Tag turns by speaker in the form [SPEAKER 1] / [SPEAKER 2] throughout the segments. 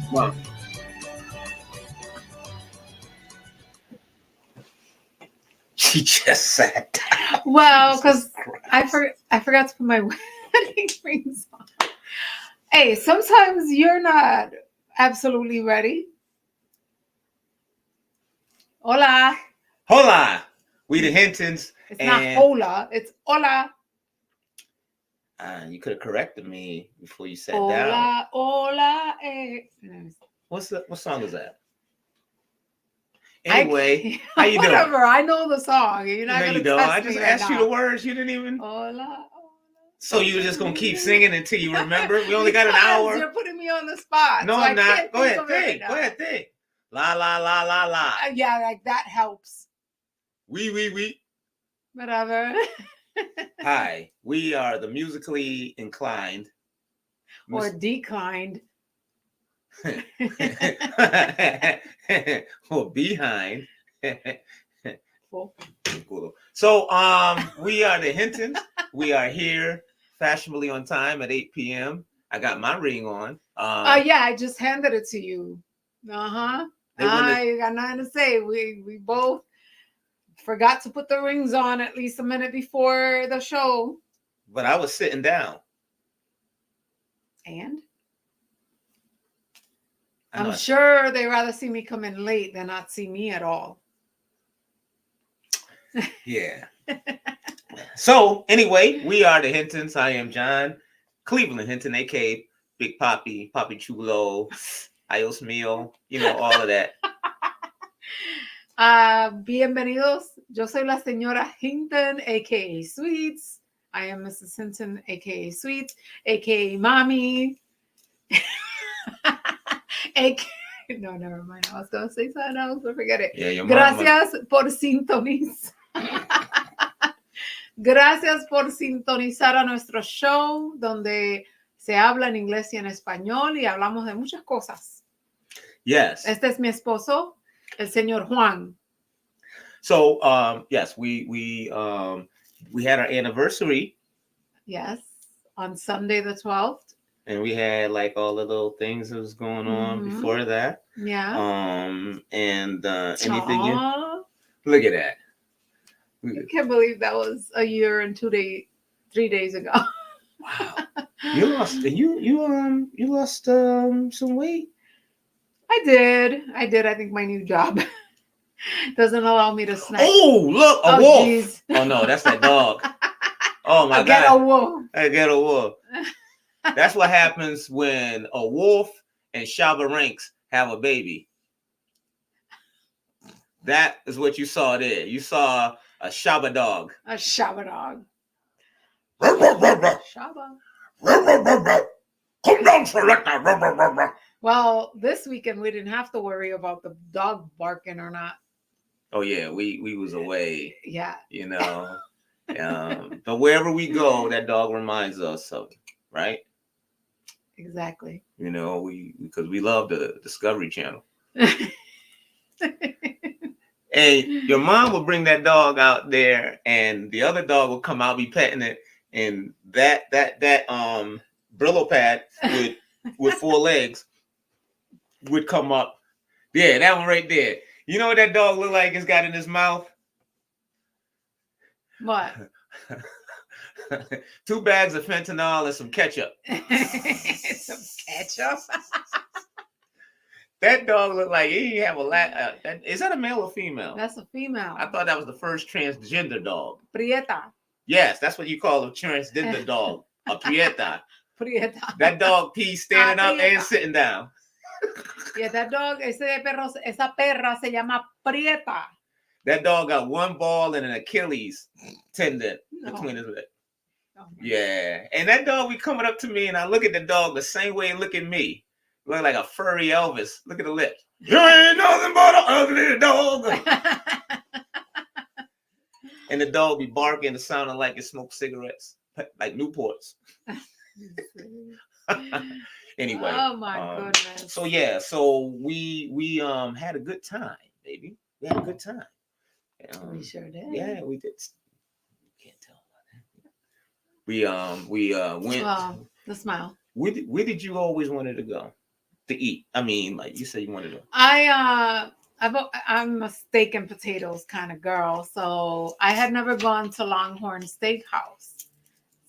[SPEAKER 1] Wow. She just sat down.
[SPEAKER 2] Well, because I forgot to put my wedding rings on. Hey, sometimes you're not absolutely ready. Hola.
[SPEAKER 1] Hola. We the HinTons.
[SPEAKER 2] It's not hola. It's hola.
[SPEAKER 1] You could have corrected me before you sat
[SPEAKER 2] Hola,
[SPEAKER 1] down.
[SPEAKER 2] hola.
[SPEAKER 1] What song is that? Anyway, how you doing?
[SPEAKER 2] Whatever. I know the song. You're not gonna test
[SPEAKER 1] I just asked you the words. You didn't even.
[SPEAKER 2] Hola.
[SPEAKER 1] So you were just gonna keep singing until you remember? We only got an hour.
[SPEAKER 2] You're putting me on the spot.
[SPEAKER 1] No,
[SPEAKER 2] so
[SPEAKER 1] I'm not. Go ahead,
[SPEAKER 2] think.
[SPEAKER 1] Go ahead, think. La la la la la.
[SPEAKER 2] Yeah, like that helps.
[SPEAKER 1] We.
[SPEAKER 2] Whatever.
[SPEAKER 1] Hi, we are the musically inclined.
[SPEAKER 2] Or declined.
[SPEAKER 1] Or behind. So we are the HinTons. We are here fashionably on time at 8 p.m. I got my ring on.
[SPEAKER 2] Yeah, I just handed it to you. I got nothing to say. We both forgot to put the rings on at least a minute before the show.
[SPEAKER 1] But I was sitting down.
[SPEAKER 2] And? I'm sure they rather see me come in late than not see me at all.
[SPEAKER 1] Yeah. So anyway, we are the HinTons. I am John Cleveland Hinton, aka Big Papi, Papi Chulo, Ayos Mio, all of that.
[SPEAKER 2] Bienvenidos. Yo soy la señora Hinton, aka Sweets. I am Mrs. Hinton, aka Sweets, aka Mommy. No, never mind. I was going to say something else, but forget it.
[SPEAKER 1] Yeah,
[SPEAKER 2] Gracias por sintonizar. Gracias por sintonizar a nuestro show, donde se habla en inglés y en español y hablamos de muchas cosas.
[SPEAKER 1] Yes.
[SPEAKER 2] Este es mi esposo, el señor Juan.
[SPEAKER 1] So, yes, we had our anniversary.
[SPEAKER 2] Yes, on Sunday the 12th.
[SPEAKER 1] And we had like all the little things that was going on before that.
[SPEAKER 2] Yeah.
[SPEAKER 1] And anything you look at that.
[SPEAKER 2] I can't believe that was a year and 3 days ago.
[SPEAKER 1] Wow. You lost some weight.
[SPEAKER 2] I did. I think my new job doesn't allow me to snack.
[SPEAKER 1] Oh, look, a wolf.
[SPEAKER 2] Geez.
[SPEAKER 1] Oh no, that's that dog. Oh my God.
[SPEAKER 2] Get a wolf.
[SPEAKER 1] I get a wolf. That's what happens when a wolf and Shabba Ranks have a baby. That is what you saw there. You saw a Shabba dog.
[SPEAKER 2] A Shabba dog.
[SPEAKER 1] Shabba. Come down, selector.
[SPEAKER 2] Well, this weekend we didn't have to worry about the dog barking or not.
[SPEAKER 1] Oh yeah, we was away.
[SPEAKER 2] Yeah.
[SPEAKER 1] But wherever we go, that dog reminds us of it, right?
[SPEAKER 2] Exactly.
[SPEAKER 1] Because we love the Discovery Channel. And your mom will bring that dog out there, and the other dog will come out, be petting it, and that Brillo pad with 4 legs would come up. Yeah, that one right there. You know what that dog look like? It's got in his mouth.
[SPEAKER 2] What?
[SPEAKER 1] 2 bags of fentanyl and some ketchup.
[SPEAKER 2] Some ketchup.
[SPEAKER 1] That dog looked like he have a is that a male or female?
[SPEAKER 2] That's a female.
[SPEAKER 1] I thought that was the first transgender dog.
[SPEAKER 2] Prieta.
[SPEAKER 1] Yes, that's what you call a transgender dog. A prieta.
[SPEAKER 2] Prieta.
[SPEAKER 1] That dog pees standing up and sitting down.
[SPEAKER 2] Yeah, that dog, esa perra se llama Prieta.
[SPEAKER 1] That dog got one ball and an Achilles tendon between his legs. Oh, yeah, and that dog be coming up to me, and I look at the dog the same way it look at me. Look like a furry Elvis. Look at the lips. You ain't nothing but an ugly dog. And the dog be barking and sounding like it smokes cigarettes, like Newports. Anyway.
[SPEAKER 2] Oh my goodness.
[SPEAKER 1] So yeah, so we had a good time, baby. We had a good time.
[SPEAKER 2] We sure did.
[SPEAKER 1] Yeah, we did. Can't tell about that. We went.
[SPEAKER 2] Well, the smile.
[SPEAKER 1] Where did you always wanted to go to eat? I mean, like you said, you wanted to.
[SPEAKER 2] I'm a steak and potatoes kind of girl, so I had never gone to Longhorn Steakhouse.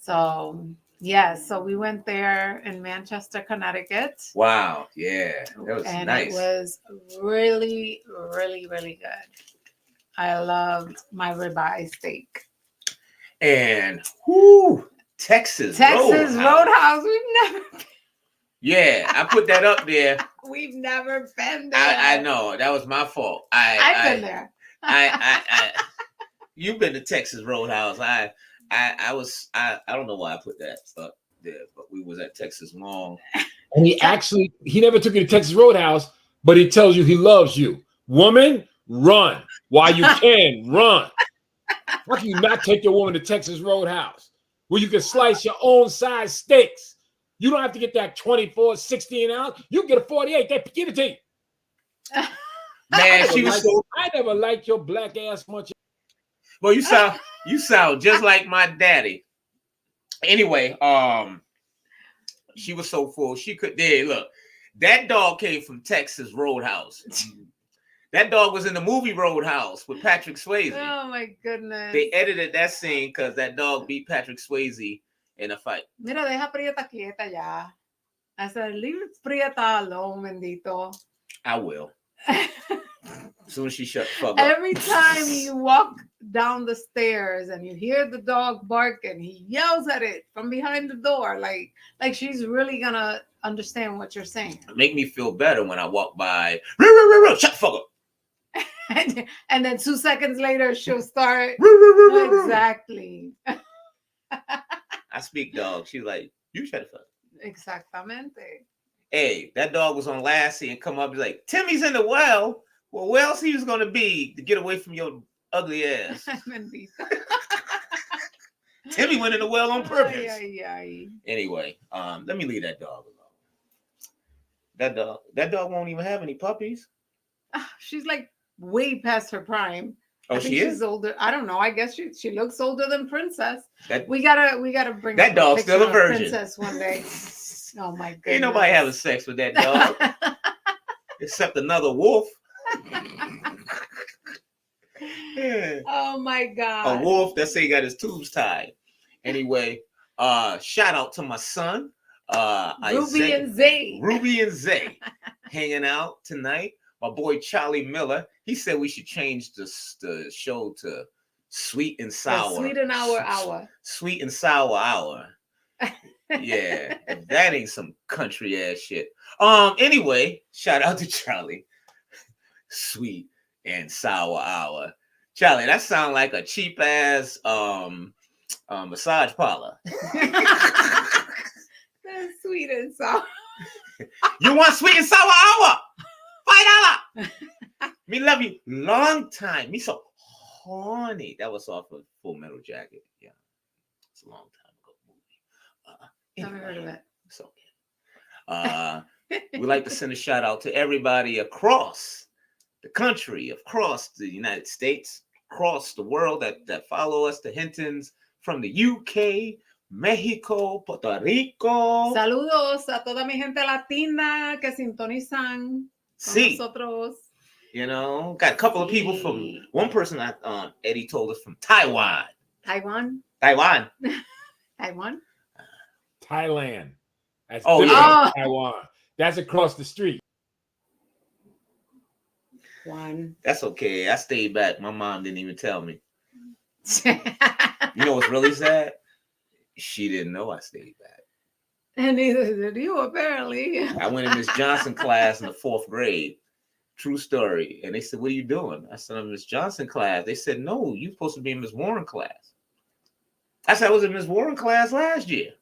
[SPEAKER 2] So yeah, so we went there in Manchester, Connecticut.
[SPEAKER 1] Wow, yeah, that was
[SPEAKER 2] and
[SPEAKER 1] nice.
[SPEAKER 2] It was really, really, really good. I loved my ribeye steak.
[SPEAKER 1] And Texas
[SPEAKER 2] Roadhouse. We've never been.
[SPEAKER 1] Yeah, I put that up there.
[SPEAKER 2] We've never been there.
[SPEAKER 1] I know that was my fault.
[SPEAKER 2] I've been there.
[SPEAKER 1] You've been to Texas Roadhouse. I don't know why I put that up there, but we was at Texas long.
[SPEAKER 3] And he never took you to Texas Roadhouse, but he tells you he loves you. Woman, run while you can. Run. Why can you not take your woman to Texas Roadhouse where you can slice your own size steaks? You don't have to get that 24, 16 ounce. You can get a 48. They give it to you.
[SPEAKER 1] Man,
[SPEAKER 3] I never liked your black ass much.
[SPEAKER 1] Well, you sound just like my daddy. Anyway, she was so full she could. There, look, that dog came from Texas Roadhouse. That dog was in the movie Roadhouse with Patrick Swayze.
[SPEAKER 2] Oh my goodness!
[SPEAKER 1] They edited that scene because that dog beat Patrick Swayze in a fight.
[SPEAKER 2] Mira, deja Prieta quieta ya. I said, leave Prieta alone, bendito.
[SPEAKER 1] I will. As soon as she shut the fuck up.
[SPEAKER 2] Every time you walk down the stairs and you hear the dog barking, he yells at it from behind the door, like she's really gonna understand what you're saying.
[SPEAKER 1] Make me feel better when I walk by. Shut the fuck up.
[SPEAKER 2] and then 2 seconds later, she'll start. Exactly.
[SPEAKER 1] I speak dog. She's like, you shut the fuck up.
[SPEAKER 2] Exactamente.
[SPEAKER 1] Hey, that dog was on Lassie and come up and like, Timmy's in the well. Well, where else he was going to be to get away from your ugly ass? Timmy went in the well on purpose. Anyway, let me leave that dog alone. That dog won't even have any puppies.
[SPEAKER 2] She's like way past her prime.
[SPEAKER 1] Oh, she is?
[SPEAKER 2] She's older. I don't know. I guess she looks older than Princess. We gotta bring
[SPEAKER 1] that dog's still a virgin.
[SPEAKER 2] Princess one day. Oh my goodness.
[SPEAKER 1] Ain't nobody having sex with that dog except another wolf. Yeah.
[SPEAKER 2] Oh my God.
[SPEAKER 1] A wolf that say he got his tubes tied. Anyway, shout out to my son,
[SPEAKER 2] Ruby and Zay
[SPEAKER 1] hanging out tonight. My boy Charlie Miller, he said we should change the show to Sweet and Sour.
[SPEAKER 2] Sweet and Hour.
[SPEAKER 1] Sweet and Sour Hour. Yeah, that ain't some country ass shit. Anyway, shout out to Charlie. Sweet and Sour Hour. Charlie, that sounds like a cheap ass massage parlor.
[SPEAKER 2] That's sweet and sour.
[SPEAKER 1] You want Sweet and Sour Hour? $5. Me love you long time. Me so horny. That was off of Full Metal Jacket. Yeah, it's a long time ago movie.
[SPEAKER 2] Never heard of it.
[SPEAKER 1] So, we like to send a shout out to everybody across the country, across the United States, across the world that follow us, the HinTons from the UK, Mexico, Puerto Rico.
[SPEAKER 2] Saludos a toda mi gente latina que sintonizan con nosotros.
[SPEAKER 1] You know, got a couple of people from one person. Eddie told us from Taiwan.
[SPEAKER 2] Taiwan.
[SPEAKER 3] Thailand. That's Taiwan. That's across the street.
[SPEAKER 2] One.
[SPEAKER 1] That's okay. I stayed back. My mom didn't even tell me. You know what's really sad? She didn't know I stayed back.
[SPEAKER 2] And neither did you, apparently.
[SPEAKER 1] I went in Miss Johnson class in the 4th grade. True story. And they said, "What are you doing?" I said, "I'm in Miss Johnson class." They said, "No, you're supposed to be in Miss Warren class." I said, "I was in Miss Warren class last year."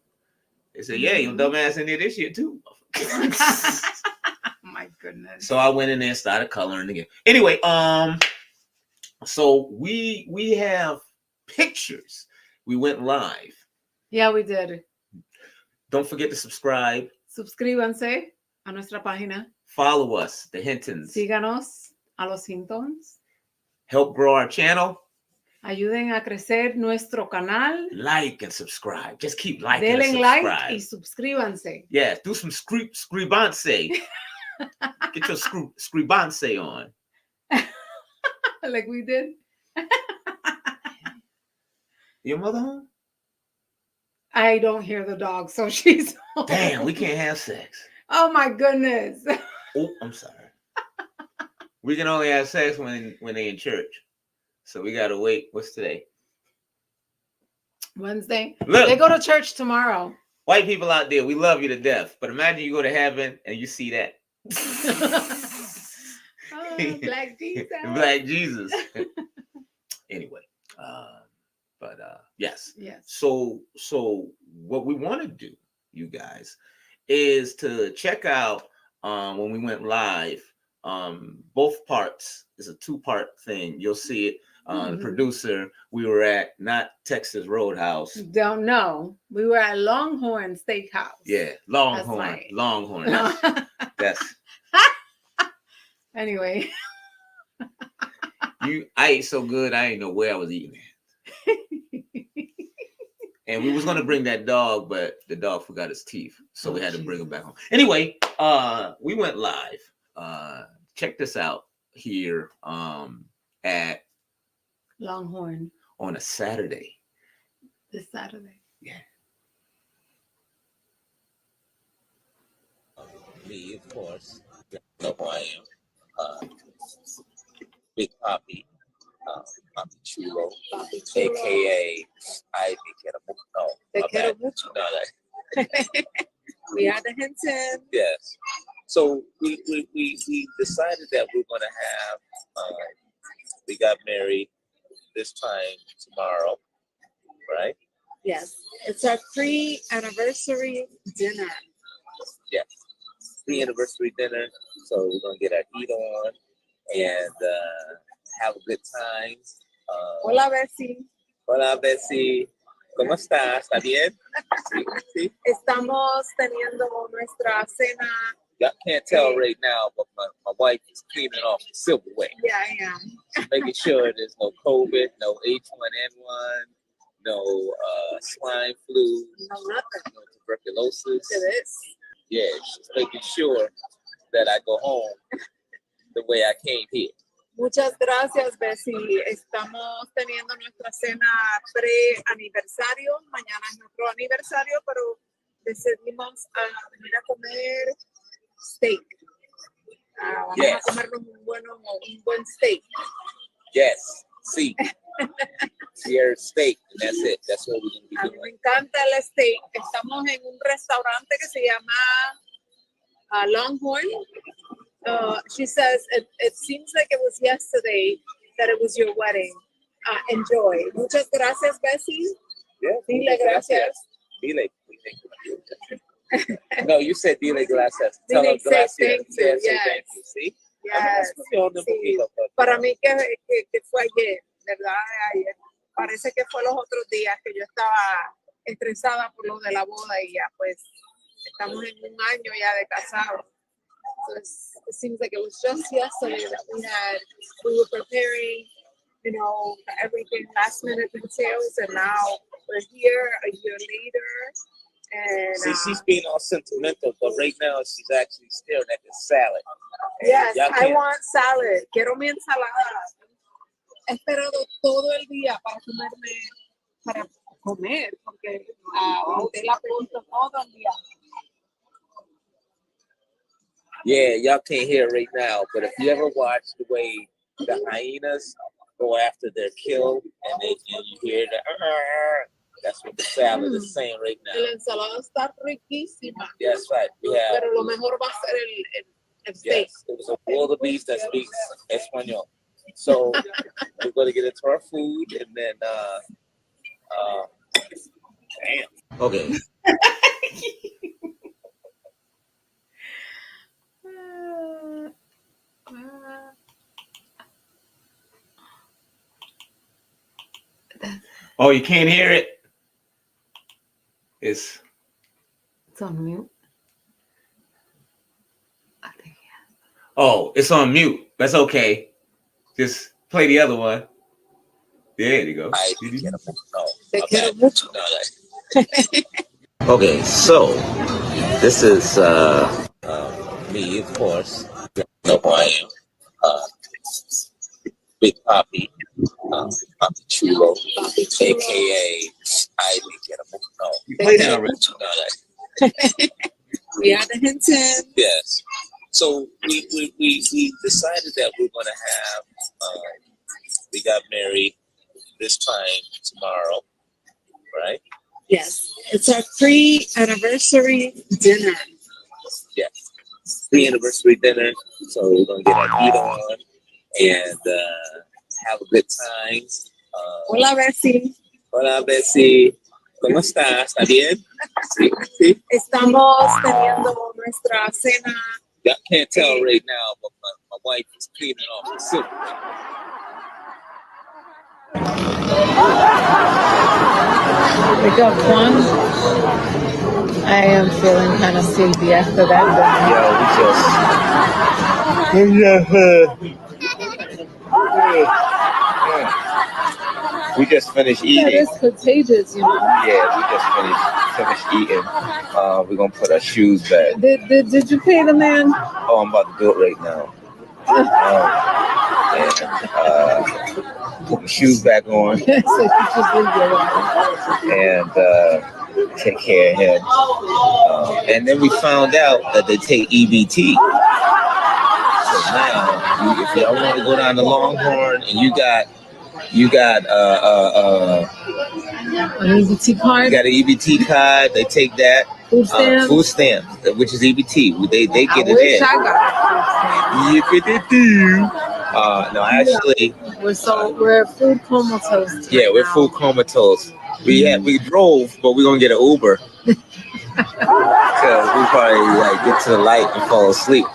[SPEAKER 1] They said, "Yeah, your dumbass in there this year too."
[SPEAKER 2] My goodness.
[SPEAKER 1] So I went in there and started coloring again. Anyway, so we have pictures. We went live.
[SPEAKER 2] Yeah, we did.
[SPEAKER 1] Don't forget to subscribe.
[SPEAKER 2] Suscríbanse a nuestra página.
[SPEAKER 1] Follow us, the HinTons.
[SPEAKER 2] Síganos a los HinTons.
[SPEAKER 1] Help grow our channel.
[SPEAKER 2] Ayuden a crecer nuestro canal.
[SPEAKER 1] Like and subscribe. Just keep liking
[SPEAKER 2] Denle
[SPEAKER 1] and
[SPEAKER 2] like
[SPEAKER 1] subscribe.
[SPEAKER 2] y suscríbanse.
[SPEAKER 1] Yeah, do some scribanse. Get your scribanse on.
[SPEAKER 2] Like we did.
[SPEAKER 1] Your mother home?
[SPEAKER 2] I don't hear the dog, so she's home.
[SPEAKER 1] Damn, we can't have sex.
[SPEAKER 2] Oh my goodness.
[SPEAKER 1] Oh, I'm sorry. We can only have sex when they in church. So we gotta wait. What's today?
[SPEAKER 2] Wednesday.
[SPEAKER 1] Look,
[SPEAKER 2] They go to church tomorrow.
[SPEAKER 1] white people out there, we love you to death. But imagine you go to heaven and you see that.
[SPEAKER 2] Oh, Black Jesus.
[SPEAKER 1] Black Jesus. Anyway, yes.
[SPEAKER 2] Yes.
[SPEAKER 1] So what we want to do, you guys, is to check out when we went live. Both parts is a 2-part thing. You'll see it. The producer, we were at not Texas Roadhouse.
[SPEAKER 2] Don't know. We were at Longhorn Steakhouse.
[SPEAKER 1] Yeah, Longhorn.
[SPEAKER 2] Right.
[SPEAKER 1] Longhorn. That's
[SPEAKER 2] anyway.
[SPEAKER 1] I ate so good I didn't know where I was eating at. And we was gonna bring that dog, but the dog forgot his teeth, so we had to bring him back home. Anyway, we went live. Check this out here at
[SPEAKER 2] Longhorn
[SPEAKER 1] on a Saturday.
[SPEAKER 2] this Saturday.
[SPEAKER 1] Yeah. Me, of course. You know who I am. Big Poppy. Poppy Chulo, aka I
[SPEAKER 4] Te quiero mucho. We are the HinTons.
[SPEAKER 1] Yes. So we decided that we're gonna have we got married this time tomorrow, right?
[SPEAKER 4] Yes, it's our pre-anniversary dinner.
[SPEAKER 1] Yeah. Pre-anniversary dinner. So we're gonna get our heat on and have a good time.
[SPEAKER 4] Hola, Bessie.
[SPEAKER 1] Hola, Bessie. ¿Cómo estás? ¿Está bien? Sí.
[SPEAKER 4] Estamos teniendo nuestra cena.
[SPEAKER 1] Y'all can't tell right now, but my wife is cleaning off the silverware.
[SPEAKER 4] Yeah, I am.
[SPEAKER 1] She's making sure there's no COVID, no H1N1, no swine flu,
[SPEAKER 4] No, nothing.
[SPEAKER 1] no tuberculosis.
[SPEAKER 4] It is.
[SPEAKER 1] Yeah, she's making sure that I go home the way I came here.
[SPEAKER 4] Muchas gracias, Bessie. Estamos teniendo nuestra cena pre-aniversario. Mañana es nuestro aniversario, pero decidimos venir a comer steak. Vamos a comernos un buen steak.
[SPEAKER 1] Yes, sí. Sierra steak, and that's it. That's what we're going to be
[SPEAKER 4] A mí
[SPEAKER 1] doing.
[SPEAKER 4] me encanta el steak. Estamos en un restaurante que se llama Longhorn. She says, it seems like it was yesterday that it was your wedding. Enjoy. Muchas gracias, Bessie.
[SPEAKER 1] Yeah.
[SPEAKER 4] Dile gracias.
[SPEAKER 1] Dile. No, you said dile gracias. Tell
[SPEAKER 4] Dile,
[SPEAKER 1] her gracias.
[SPEAKER 4] say thank you.
[SPEAKER 1] Yeah, say
[SPEAKER 4] Yes.
[SPEAKER 1] thank you. See?
[SPEAKER 4] Yes. Sí. Para mí que fue ayer, ¿verdad? Ayer. Parece que fue los otros días que yo estaba estresada por lo de la boda y ya pues estamos en un año ya de casados. So it seems like it was just yesterday that we were preparing, you know, everything, last minute details, and now we're here a year later. And
[SPEAKER 1] See, she's being all sentimental, but right now she's actually staring at this salad.
[SPEAKER 4] yes,
[SPEAKER 1] Y'all
[SPEAKER 4] I
[SPEAKER 1] can't-
[SPEAKER 4] want salad. Quiero mi ensalada. He esperado todo el día para comer, porque usted la pregunta todo el día.
[SPEAKER 1] Yeah, y'all can't hear it right now, but if you ever watch the way the hyenas go after their kill, and you hear the
[SPEAKER 5] That's what the salad is saying right now.
[SPEAKER 4] La ensalada está riquísima.
[SPEAKER 5] That's right. We have.
[SPEAKER 4] Pero lo mejor va a ser el steak.
[SPEAKER 5] Yes, it was a wildebeest that speaks Espanol. So we're going to get into our food and then. Damn. Okay.
[SPEAKER 1] Oh, you can't hear it? It's
[SPEAKER 2] on mute.
[SPEAKER 1] Oh, it's on mute. That's okay. Just play the other one. There you go.
[SPEAKER 5] Okay, so this is me, of course. You know who I am. Big Papi, Papi Chulo, aka I get a no.
[SPEAKER 1] You played that already.
[SPEAKER 4] We are the HinTons.
[SPEAKER 5] Yes. So we decided that we're gonna have we got married this time tomorrow, right?
[SPEAKER 4] Yes, it's our pre-anniversary dinner.
[SPEAKER 5] Yes, pre-anniversary dinner. So we're gonna get our heat on and have a good time.
[SPEAKER 4] Hola, Bessie.
[SPEAKER 5] Hola, Bessie. ¿Cómo estás? ¿Está bien? Sí, sí.
[SPEAKER 4] Estamos teniendo nuestra cena.
[SPEAKER 5] Y'all can't tell right now, but my wife is cleaning off the soup.
[SPEAKER 2] Pick up one. I am feeling kind of sleepy after that.
[SPEAKER 5] We just finished eating.
[SPEAKER 2] That is contagious, you know.
[SPEAKER 5] Yeah, we just finished eating. We're gonna put our shoes back.
[SPEAKER 2] Did you pay the man?
[SPEAKER 5] Oh, I'm about to do it right now. Put my shoes back on
[SPEAKER 2] So you just leave your wife.
[SPEAKER 5] and take care of him. And then we found out that they take EBT. So now, if y'all want to go down to Longhorn and you got
[SPEAKER 2] An EBT card.
[SPEAKER 5] You got an EBT card. They take that.
[SPEAKER 2] Food stamps.
[SPEAKER 5] Which is EBT. They get
[SPEAKER 2] I
[SPEAKER 5] it
[SPEAKER 2] wish
[SPEAKER 5] in.
[SPEAKER 2] I got
[SPEAKER 5] No, actually.
[SPEAKER 2] We're food comatose.
[SPEAKER 5] Yeah, we're food comatose. We drove, but we're gonna get an Uber because we probably get to the light and fall asleep.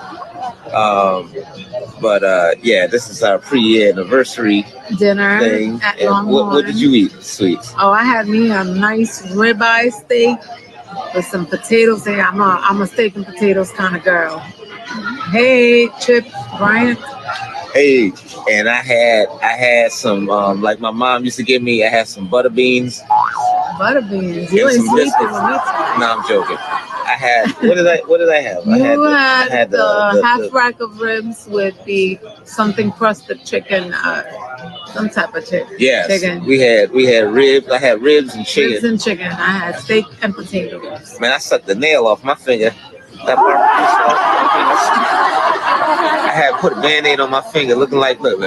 [SPEAKER 5] Yeah, this is our pre-anniversary
[SPEAKER 2] dinner
[SPEAKER 5] thing.
[SPEAKER 2] at
[SPEAKER 5] And
[SPEAKER 2] Longhorn.
[SPEAKER 5] what did you eat, sweets?
[SPEAKER 2] Oh, I had me a nice ribeye steak with some potatoes. Hey, I'm a steak and potatoes kind of girl. Hey, Chip, Bryant.
[SPEAKER 5] Hey, and I had some like my mom used to give me. I had some butter beans.
[SPEAKER 2] Butter beans. You
[SPEAKER 5] And
[SPEAKER 2] ain't
[SPEAKER 5] some
[SPEAKER 2] sleeping
[SPEAKER 5] biscuits.
[SPEAKER 2] with me tonight.
[SPEAKER 5] No, I'm joking. I had what did I have?
[SPEAKER 2] You
[SPEAKER 5] I
[SPEAKER 2] had the half rack of ribs with the something crusted chicken, some type of chicken.
[SPEAKER 5] Yes,
[SPEAKER 2] chicken.
[SPEAKER 5] we had ribs. I had ribs and chicken.
[SPEAKER 2] Ribs and chicken. I had steak and potatoes.
[SPEAKER 5] Man, I sucked the nail off my finger. That barbecue sauce. I had put a Band-Aid on my finger, looking like look.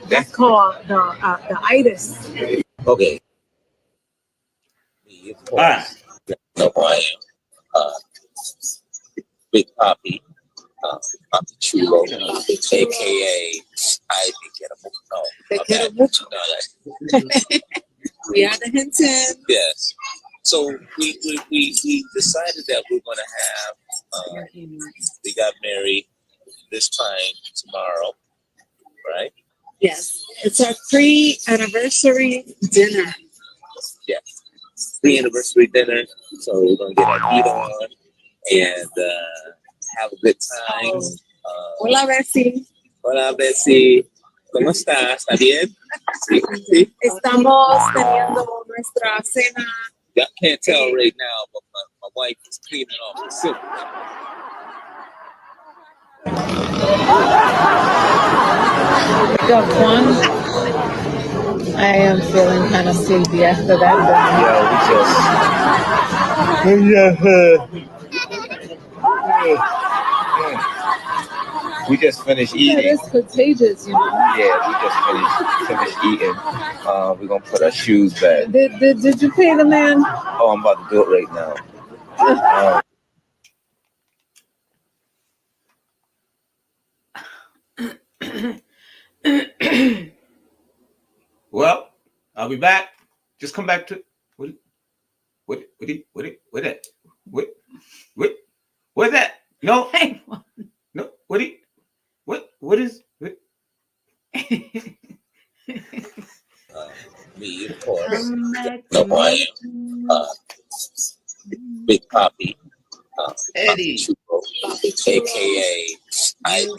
[SPEAKER 2] That's called the itis.
[SPEAKER 5] Okay.
[SPEAKER 1] All right.
[SPEAKER 5] No, I am Big Papi, Papi Chulo, aka I get a no.
[SPEAKER 4] We are the HinTons.
[SPEAKER 5] Yes. So we decided that we're gonna have we got married this time tomorrow, right?
[SPEAKER 4] Yes, it's our pre-anniversary dinner.
[SPEAKER 5] Yes. Pre-anniversary dinner. So we're gonna get our heat on and have a good time.
[SPEAKER 4] Hola, Bessie.
[SPEAKER 5] Hola, Bessie. ¿Cómo estás? ¿Está bien? Sí, sí.
[SPEAKER 4] Estamos teniendo nuestra cena.
[SPEAKER 5] Y'all can't tell right now, but my wife is cleaning off the soup.
[SPEAKER 2] Pick up one. I am feeling kind of sleepy after that.
[SPEAKER 5] We just finished
[SPEAKER 4] That
[SPEAKER 5] eating.
[SPEAKER 4] is contagious, you know.
[SPEAKER 5] Yeah, we just finished eating. We're gonna put our shoes back.
[SPEAKER 4] Did you pay the man?
[SPEAKER 5] Oh, I'm about to do it right now.
[SPEAKER 1] Well, I'll be back. Just come back to what that? No,
[SPEAKER 2] Hang on.
[SPEAKER 1] no. What is?
[SPEAKER 5] Me, of course.
[SPEAKER 2] Come back
[SPEAKER 5] No,
[SPEAKER 2] to
[SPEAKER 5] I
[SPEAKER 2] me.
[SPEAKER 5] am Big Poppy,
[SPEAKER 1] Eddie.
[SPEAKER 5] Chupo, aka Ivy.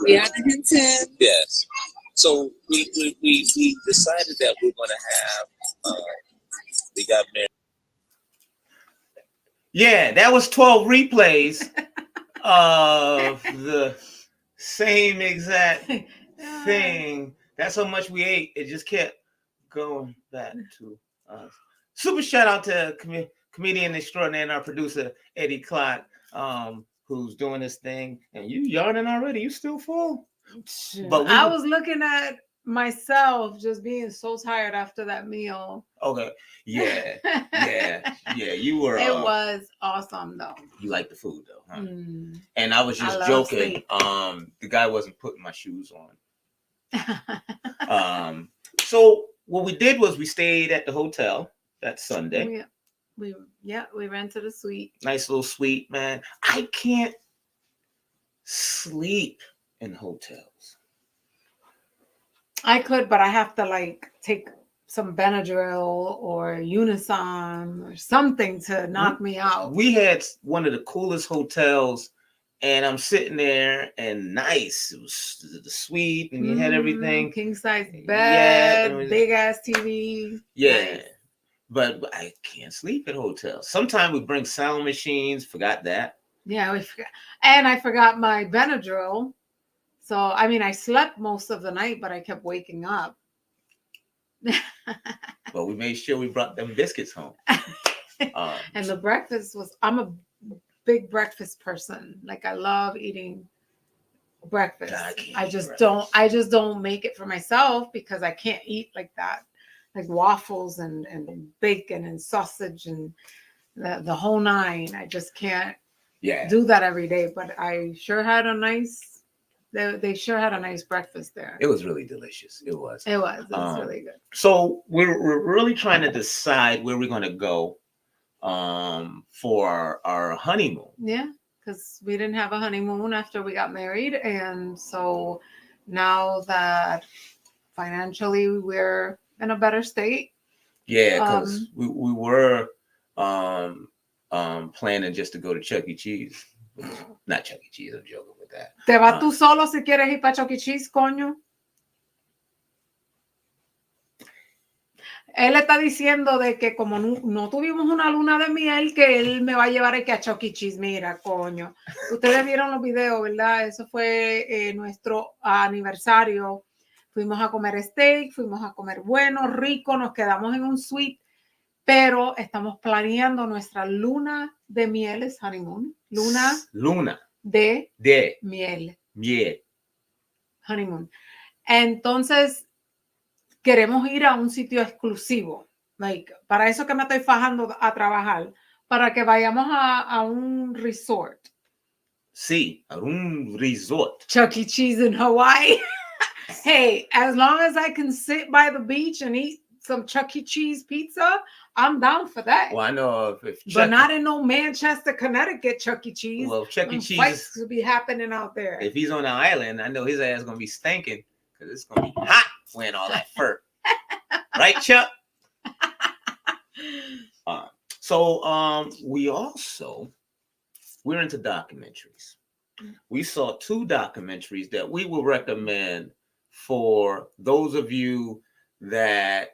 [SPEAKER 4] We are the HinTons.
[SPEAKER 5] Yes. So we decided that we're gonna have we got married.
[SPEAKER 1] Yeah, that was 12 replays of the same exact thing. That's how much we ate. It just kept going back to us. Super shout out to comedian extraordinaire and our producer Eddie Clark, who's doing this thing. And you yarning already? You still full?
[SPEAKER 2] But I was looking at myself just being so tired after that meal.
[SPEAKER 1] Okay. Yeah. You were.
[SPEAKER 2] It was awesome though.
[SPEAKER 1] You like the food though, huh?
[SPEAKER 2] Mm.
[SPEAKER 1] And I was just joking. The guy wasn't putting my shoes on. So what we did was we stayed at the hotel that Sunday.
[SPEAKER 2] We rented a suite.
[SPEAKER 1] Nice little suite, man. I can't sleep in hotels.
[SPEAKER 2] I could, but I have to like take some Benadryl or Unison or something to knock me out.
[SPEAKER 1] We had one of the coolest hotels, and I'm sitting there and nice. It was the suite, and you had everything.
[SPEAKER 2] King size bed, big ass TV.
[SPEAKER 1] Yeah.
[SPEAKER 2] Nice.
[SPEAKER 1] But I can't sleep at hotels. Sometimes we bring sound machines. Forgot that.
[SPEAKER 2] Yeah, we forgot. And I forgot my Benadryl. So, I mean, I slept most of the night, but I kept waking up.
[SPEAKER 1] But we made sure we brought them biscuits home.
[SPEAKER 2] And the breakfast I'm a big breakfast person. Like I love eating breakfast. I just don't make it for myself because I can't eat like that. Like waffles and bacon and sausage and the whole nine. I just can't do that every day. But I sure had a nice. They sure had a nice breakfast there.
[SPEAKER 1] It was really delicious. It was.
[SPEAKER 2] It was really good.
[SPEAKER 1] So we're really trying to decide where we're going to go for our honeymoon.
[SPEAKER 2] Yeah, because we didn't have a honeymoon after we got married, and so now that financially we're in a better state.
[SPEAKER 1] Yeah, because we were planning just to go to Chuck E. Cheese. Not Chuck E. Cheese. I'm joking with that.
[SPEAKER 2] ¿Te vas tú solo si quieres ir para Chuck E. Cheese, coño? Él está diciendo de que como no tuvimos una luna de miel, que él me va a llevar a Chuck E. Cheese. Mira, coño. Ustedes vieron los videos, ¿verdad? Eso fue nuestro aniversario. Fuimos a comer steak, fuimos a comer bueno, rico, nos quedamos en un suite, pero estamos planeando nuestra luna de miel, es honeymoon. Luna de miel. Honeymoon. Entonces, queremos ir a un sitio exclusivo. Like, para eso que me estoy fajando a trabajar, para que vayamos a un resort.
[SPEAKER 1] Sí, a un resort.
[SPEAKER 2] Chuck E. Cheese in Hawaii. Hey, as long as I can sit by the beach and eat some Chuck E. Cheese pizza, I'm down for that.
[SPEAKER 1] Well, I know if
[SPEAKER 2] but not in no Manchester, Connecticut Chuck E. Cheese.
[SPEAKER 1] Well, Chuck E. Cheese
[SPEAKER 2] fights could be happening out there.
[SPEAKER 1] If he's on the island, I know his ass gonna be stinking because it's gonna be hot wearing all that fur. Right, Chuck? We're into documentaries. We saw 2 documentaries that we will recommend for those of you that.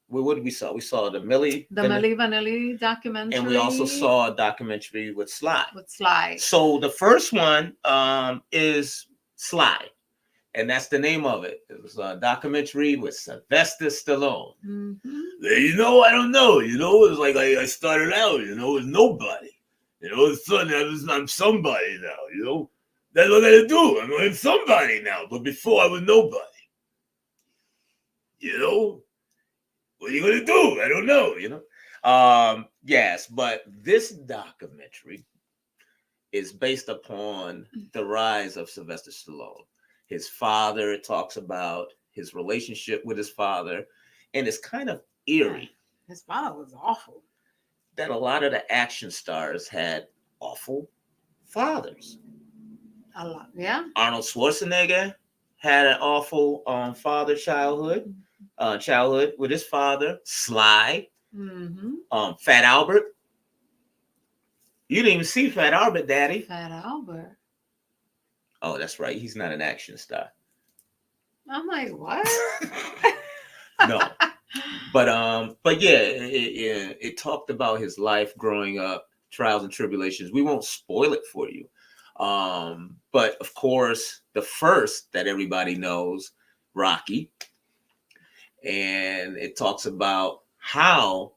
[SPEAKER 1] What did we saw? We saw the Milli
[SPEAKER 2] Vanilli documentary.
[SPEAKER 1] And we also saw a documentary with Sly. So the first one is Sly. And that's the name of it. It was a documentary with Sylvester Stallone.
[SPEAKER 2] Mm-hmm.
[SPEAKER 1] I don't know. It was like I started out, as nobody.
[SPEAKER 3] You know, all of a sudden I'm somebody now, you know. That's what I gotta do. I'm somebody now. But before I was nobody. You know? What are you gonna do? I don't know, you know.
[SPEAKER 1] Yes, but this documentary is based upon the rise of Sylvester Stallone. His father, it talks about his relationship with his father, and it's kind of eerie.
[SPEAKER 2] His father was awful.
[SPEAKER 1] That a lot of the action stars had awful fathers.
[SPEAKER 2] A lot, yeah.
[SPEAKER 1] Arnold Schwarzenegger had an awful childhood with his father. Sly, Fat Albert. You didn't even see Fat Albert, Daddy.
[SPEAKER 2] Fat Albert.
[SPEAKER 1] Oh, that's right. He's not an action star.
[SPEAKER 2] I'm like, what?
[SPEAKER 1] No. But yeah, it talked about his life growing up, trials and tribulations. We won't spoil it for you. But of course, the first that everybody knows, Rocky. And it talks about how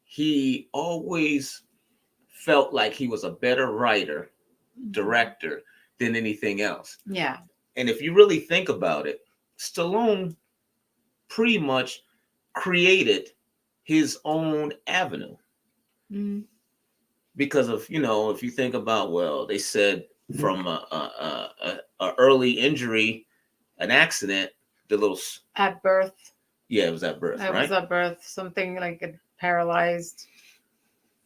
[SPEAKER 1] he always felt like he was a better writer, director than anything else.
[SPEAKER 2] Yeah.
[SPEAKER 1] And if you really think about it, Stallone pretty much created his own avenue. Because of, you know, if you think about, well, they said from a early injury, an accident, the little
[SPEAKER 2] at birth.
[SPEAKER 1] Yeah, it was at birth,
[SPEAKER 2] It
[SPEAKER 1] right?
[SPEAKER 2] was at birth, something like it paralyzed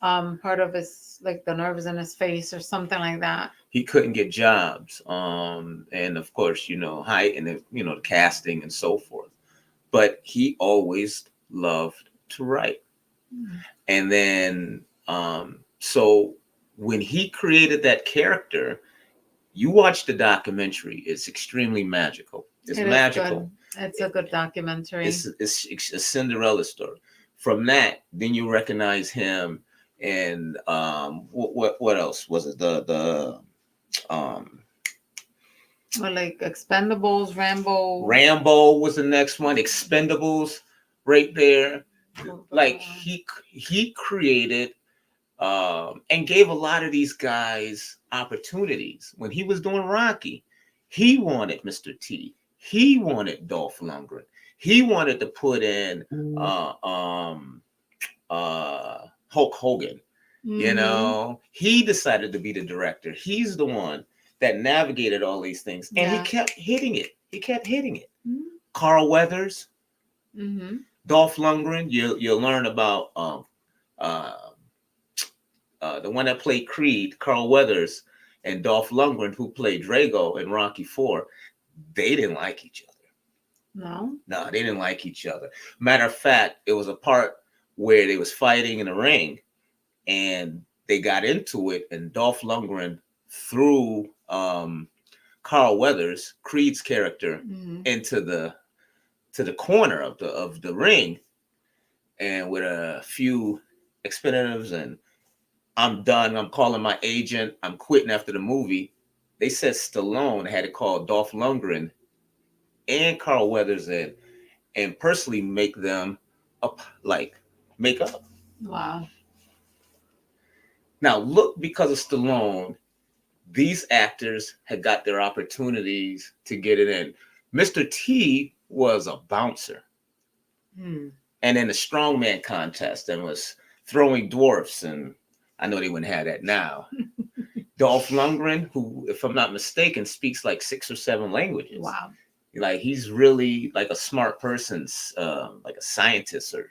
[SPEAKER 2] part of his, like the nerves in his face or something like that.
[SPEAKER 1] He couldn't get jobs. And of course, you know, height and the casting and so forth. But he always loved to write. And then so when he created that character, you watch the documentary, it's extremely magical. It's magical.
[SPEAKER 2] It's a good documentary.
[SPEAKER 1] It's a Cinderella story. From that, then you recognize him. And what else was it?
[SPEAKER 2] Well, like Expendables, Rambo.
[SPEAKER 1] Rambo was the next one. Expendables, right there. Like he created and gave a lot of these guys opportunities. When he was doing Rocky, he wanted Mr. T. He wanted Dolph Lundgren. He wanted to put in Hulk Hogan. You know, he decided to be the director. He's the one that navigated all these things, and he kept hitting it. Carl Weathers, Dolph Lundgren. You'll learn about the one that played Creed, Carl Weathers, and Dolph Lundgren, who played Drago in Rocky IV. They didn't like each other. No, they didn't like each other. Matter of fact, it was a part where they was fighting in the ring, and they got into it, and Dolph Lundgren threw Carl Weathers, Creed's character, into the corner of the ring, and with a few expletives and I'm done, I'm calling my agent, I'm quitting after the movie. They said Stallone had to call Dolph Lundgren and Carl Weathers in and personally make them make up.
[SPEAKER 2] Wow.
[SPEAKER 1] Now look, because of Stallone, these actors had got their opportunities to get it in. Mr. T was a bouncer. And in a strongman contest and was throwing dwarfs, and I know they wouldn't have that now. Dolph Lundgren, who, if I'm not mistaken, speaks like 6 or 7 languages.
[SPEAKER 2] Wow.
[SPEAKER 1] Like he's really like a smart person, like a scientist or,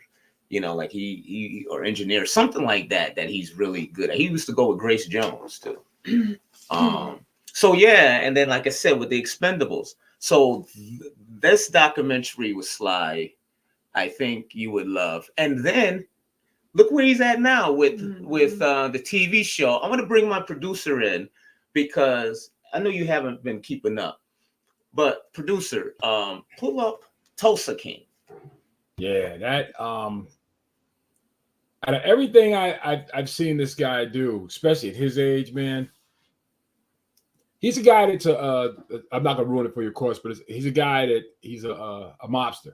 [SPEAKER 1] like he or engineer, something like that he's really good at. He used to go with Grace Jones too. So yeah, and then like I said, with the Expendables. So this documentary with Sly, I think you would love. And then look where he's at now with the TV show. I'm gonna bring my producer in because I know you haven't been keeping up. But producer, pull up Tulsa King.
[SPEAKER 3] Yeah, that out of everything I've seen this guy do, especially at his age, man. He's a guy that's I'm not gonna ruin it for your course, but he's a guy that he's a mobster.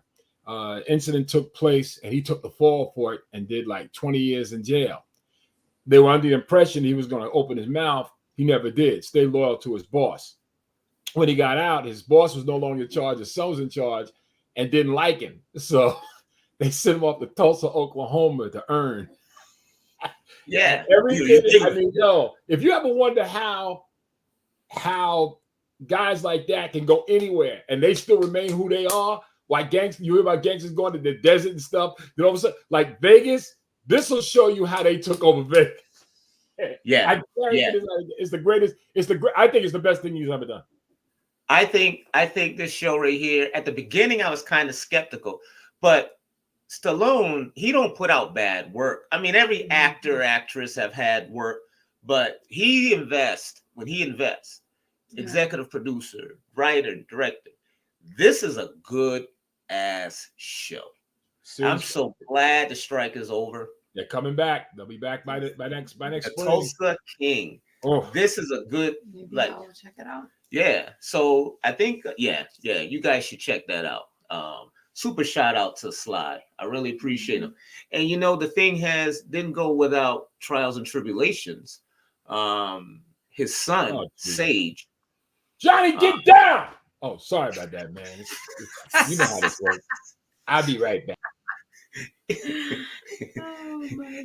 [SPEAKER 3] Incident took place and he took the fall for it and did like 20 years in jail. they were under the impression he was going to open his mouth. He never did. Stay loyal to his boss. When he got out, his boss was no longer in charge. His son was in charge and didn't like him. So they sent him off to Tulsa, Oklahoma to earn.
[SPEAKER 1] Yeah.
[SPEAKER 3] Everything. I mean, if you ever wonder how guys like that can go anywhere and they still remain who they are, why gangsters, you hear about gangsters going to the desert and stuff, then all of a sudden, like Vegas, this will show you how they took over Vegas.
[SPEAKER 1] Yeah.
[SPEAKER 3] It's the greatest. I think it's the best thing he's ever done.
[SPEAKER 1] I think this show right here, at the beginning, I was kind of skeptical, but Stallone, he don't put out bad work. I mean, every actor, actress have had work, but he invests when he invests. Executive producer, writer, director. This is a good ass show. Seriously. I'm so glad the strike is over.
[SPEAKER 3] They're coming back. They'll be back by next spring.
[SPEAKER 1] Tulsa King. Oh, this is a good.
[SPEAKER 2] Maybe I'll check it out.
[SPEAKER 1] Yeah. So I think you guys should check that out. Super shout out to Sly. I really appreciate him. And the thing didn't go without trials and tribulations. His son, Sage.
[SPEAKER 3] Johnny, get down! Oh, sorry about that, man. You know how this works. I'll be right back.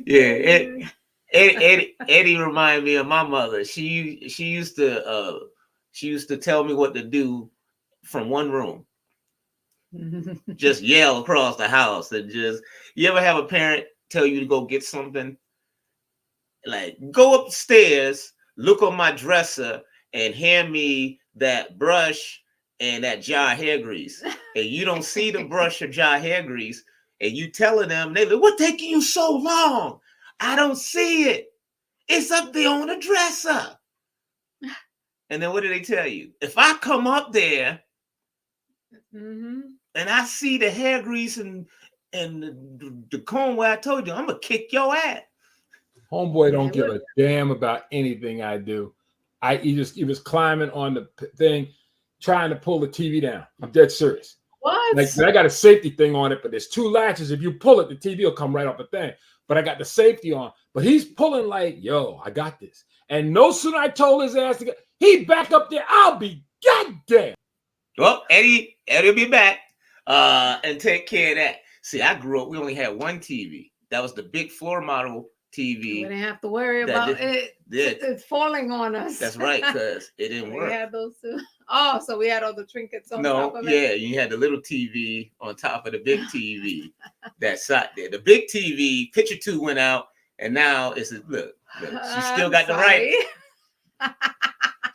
[SPEAKER 1] Yeah, Eddie reminded me of my mother. She used to tell me what to do from one room. Just yell across the house and you ever have a parent tell you to go get something? Like, go upstairs, look on my dresser, and hand me that brush and that jar of hair grease. And you don't see the brush or jar of hair grease, and you telling them, they're like, what taking you so long? I don't see it. It's up there on the dresser. And then what do they tell you? If I come up there and I see the hair grease and the comb where I told you, I'm gonna kick your ass.
[SPEAKER 3] Homeboy don't give a damn about anything I do. He was climbing on the thing, trying to pull the TV down. I'm dead serious.
[SPEAKER 2] What?
[SPEAKER 3] Like, I got a safety thing on it, but there's two latches. If you pull it, the TV will come right off the thing. But I got the safety on. But he's pulling like, yo, I got this. And no sooner I told his ass to get, he back up there. I'll be goddamn.
[SPEAKER 1] Well, Eddie will be back and take care of that. See, I grew up, we only had one TV. That was the big floor model TV.
[SPEAKER 2] We didn't have to worry about it's falling on us.
[SPEAKER 1] That's right, because it didn't work.
[SPEAKER 2] We had those two. Oh, so we had all the trinkets on top of it?
[SPEAKER 1] Yeah, you had the little TV on top of the big TV that sat there. The big TV, picture 2 went out, and now look, she still got the right.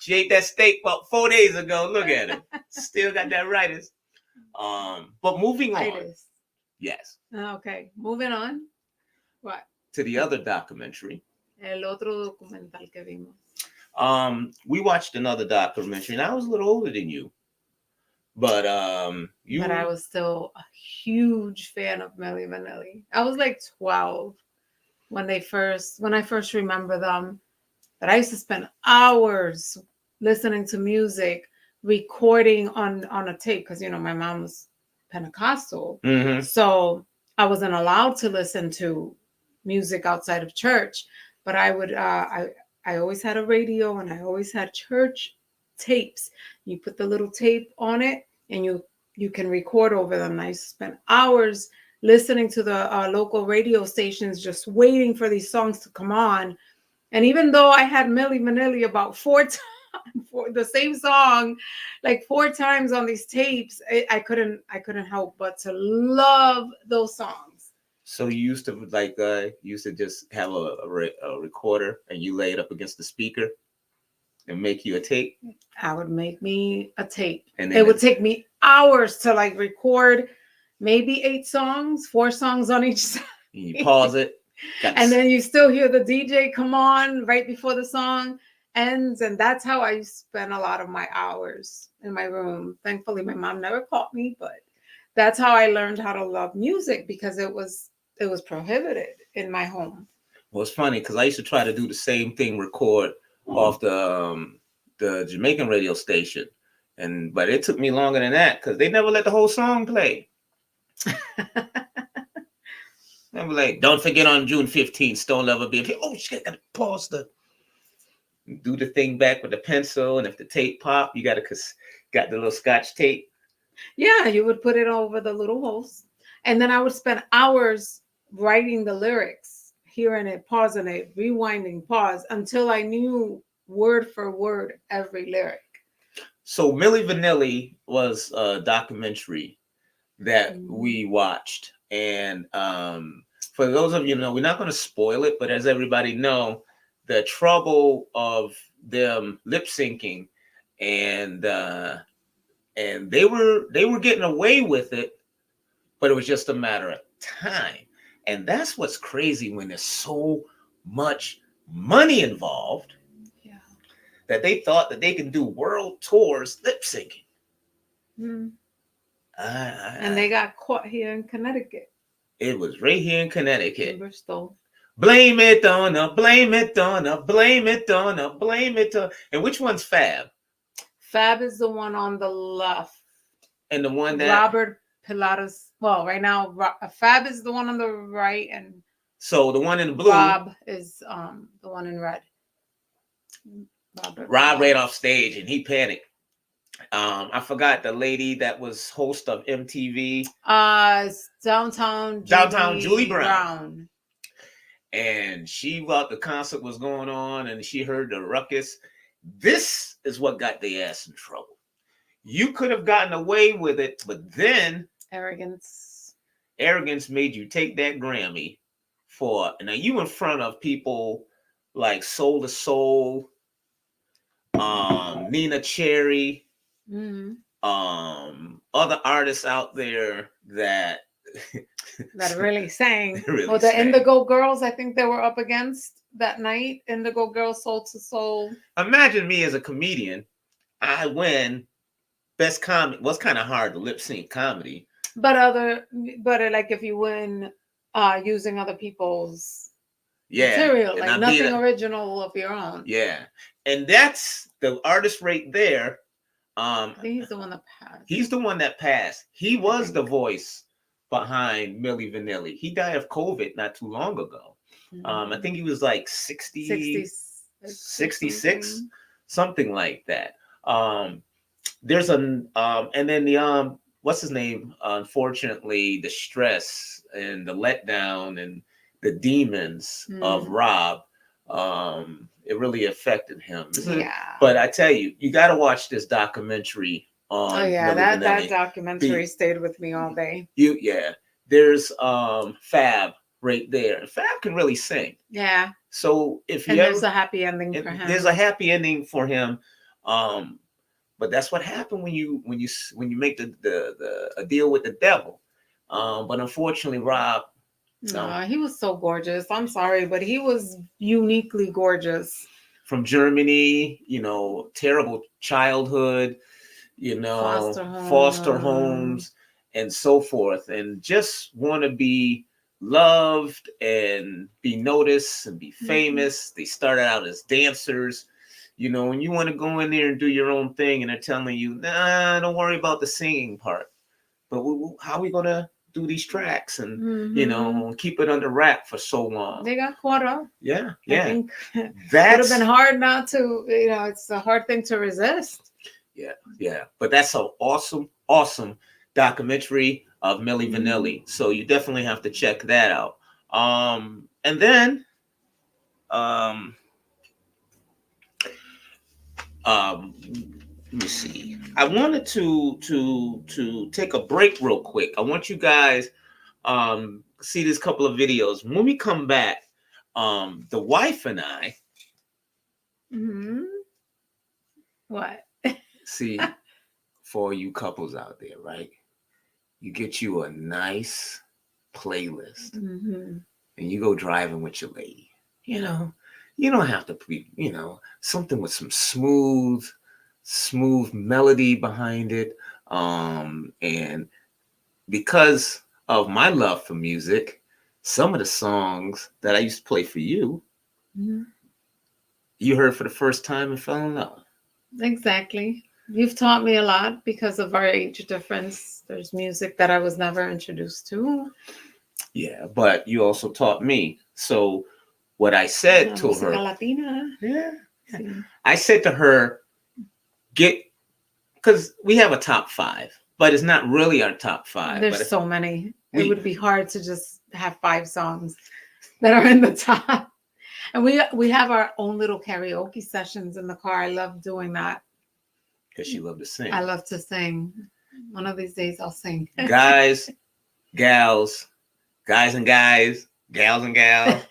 [SPEAKER 1] She ate that steak about 4 days ago. Look at it. Still got that rightus. But moving on. Yes.
[SPEAKER 2] Okay, moving on. What?
[SPEAKER 1] To the other documentary.
[SPEAKER 2] El otro documental que vimos.
[SPEAKER 1] We watched another documentary, and I was a little older than you. But
[SPEAKER 2] But I was still a huge fan of Milli Vanilli. I was like 12 when I first remember them. But I used to spend hours listening to music, recording on a tape, because my mom was Pentecostal.
[SPEAKER 1] Mm-hmm.
[SPEAKER 2] So I wasn't allowed to listen to music outside of church. But I would I always had a radio, and I always had church tapes. You put the little tape on it, and you can record over them. I used to spend hours listening to the local radio stations, just waiting for these songs to come on. And even though I had Milli Vanilli about 4 times for the same song, like 4 times on these tapes, I couldn't help but to love those songs.
[SPEAKER 1] So you used to just have a recorder, and you lay it up against the speaker and make you a tape?
[SPEAKER 2] I would make me a tape.
[SPEAKER 1] And
[SPEAKER 2] it would take me hours to record maybe 8 songs, 4 songs on each side.
[SPEAKER 1] You pause it.
[SPEAKER 2] And then you still hear the DJ come on right before the song ends. And that's how I spent a lot of my hours in my room. Thankfully, my mom never caught me, but that's how I learned how to love music, because it was prohibited in my home.
[SPEAKER 1] Well, it's funny because I used to try to do the same thing, record off the Jamaican radio station. But it took me longer than that because they never let the whole song play. I'm like, don't forget on June 15th, Stone Lover be. Oh, shit, gotta pause the. Do the thing back with the pencil, and if the tape pop, you got the little Scotch tape.
[SPEAKER 2] Yeah, you would put it over the little holes, and then I would spend hours writing the lyrics, hearing it, pausing it, rewinding, pause until I knew word for word every lyric.
[SPEAKER 1] So Milli Vanilli was a documentary that we watched, and for those of you who know, we're not going to spoil it, but as everybody know, the trouble of them lip syncing, and they were getting away with it, but it was just a matter of time. And that's what's crazy when there's so much money involved.
[SPEAKER 2] Yeah.
[SPEAKER 1] That they thought that they can do world tours lip syncing.
[SPEAKER 2] And they got caught here in Connecticut.
[SPEAKER 1] It was right here in Connecticut.
[SPEAKER 2] In Bristol.
[SPEAKER 1] Blame it on her, blame it on her, blame it on her, blame it on. And which one's Fab?
[SPEAKER 2] Fab is the one on the left.
[SPEAKER 1] And the one that
[SPEAKER 2] Robert Pilates. Well, right now, Fab is the one on the right, and
[SPEAKER 1] so the one in the blue.
[SPEAKER 2] Rob is the one in red.
[SPEAKER 1] Rob ran off stage and he panicked. I forgot the lady that was host of MTV.
[SPEAKER 2] Downtown
[SPEAKER 1] Julie Brown. And she thought the concert was going on and she heard the ruckus. This is what got their ass in trouble. You could have gotten away with it, but then
[SPEAKER 2] arrogance
[SPEAKER 1] made you take that Grammy for. Now you in front of people like Soul to Soul, Nina Cherry, other artists out there that
[SPEAKER 2] really sang.
[SPEAKER 1] Really
[SPEAKER 2] well, the
[SPEAKER 1] sang.
[SPEAKER 2] Indigo Girls, I think they were up against that night. Indigo Girls, Soul to Soul.
[SPEAKER 1] Imagine me as a comedian. I win best comedy. Was kind of hard to lip sync comedy.
[SPEAKER 2] But like if you win using other people's material, like nothing original of your own.
[SPEAKER 1] Yeah. And that's the artist right there.
[SPEAKER 2] I think he's the one that passed.
[SPEAKER 1] He's the one that passed. He was the voice behind Milli Vanilli. He died of COVID not too long ago. I think he was like 66, something like that. There's and then the what's his name? Unfortunately, the stress and the letdown and the demons of Rob, it really affected him.
[SPEAKER 2] Yeah.
[SPEAKER 1] But I tell you, you got to watch this documentary on.
[SPEAKER 2] Oh yeah,
[SPEAKER 1] Milli
[SPEAKER 2] that
[SPEAKER 1] Vanilli.
[SPEAKER 2] documentary stayed with me all day.
[SPEAKER 1] There's Fab right there. Fab can really sing.
[SPEAKER 2] Yeah.
[SPEAKER 1] So
[SPEAKER 2] there's a happy ending for him.
[SPEAKER 1] There's a happy ending for him. But that's what happened when you make a deal with the devil. But unfortunately, Rob.
[SPEAKER 2] No, he was so gorgeous. I'm sorry, but he was uniquely gorgeous.
[SPEAKER 1] From Germany, terrible childhood, foster homes and so forth, and just want to be loved and be noticed and be famous. They started out as dancers. When you want to go in there and do your own thing and they're telling you, nah, don't worry about the singing part. But how are we going to do these tracks and, keep it under wrap for so long?
[SPEAKER 2] They got caught up.
[SPEAKER 1] Yeah.
[SPEAKER 2] I think that would have been hard not to, it's a hard thing to resist.
[SPEAKER 1] Yeah. But that's an awesome documentary of Milli Vanilli. So you definitely have to check that out. And then, let me see. I wanted to take a break real quick. I want you guys see this couple of videos. When we come back, the wife and I.
[SPEAKER 2] What?
[SPEAKER 1] See, for you couples out there, right? You get you a nice playlist, and you go driving with your lady. You don't have to be, something with some smooth melody behind it. And because of my love for music, some of the songs that I used to play for you, you heard for the first time and fell in love.
[SPEAKER 2] Exactly. You've taught me a lot because of our age difference. There's music that I was never introduced to.
[SPEAKER 1] Yeah, but you also taught me. So what I said to
[SPEAKER 2] Música
[SPEAKER 1] her,
[SPEAKER 2] Latina.
[SPEAKER 1] yeah,
[SPEAKER 2] Sí.
[SPEAKER 1] I said to her, because we have a top 5, but it's not really our top 5.
[SPEAKER 2] There's
[SPEAKER 1] but
[SPEAKER 2] so many.
[SPEAKER 1] we-
[SPEAKER 2] It would be hard to just have 5 songs that are in the top. And we have our own little karaoke sessions in the car. I love doing that.
[SPEAKER 1] because she loved to sing.
[SPEAKER 2] I love to sing. One of these days I'll sing.
[SPEAKER 1] Guys, gals, guys and guys, gals and gals.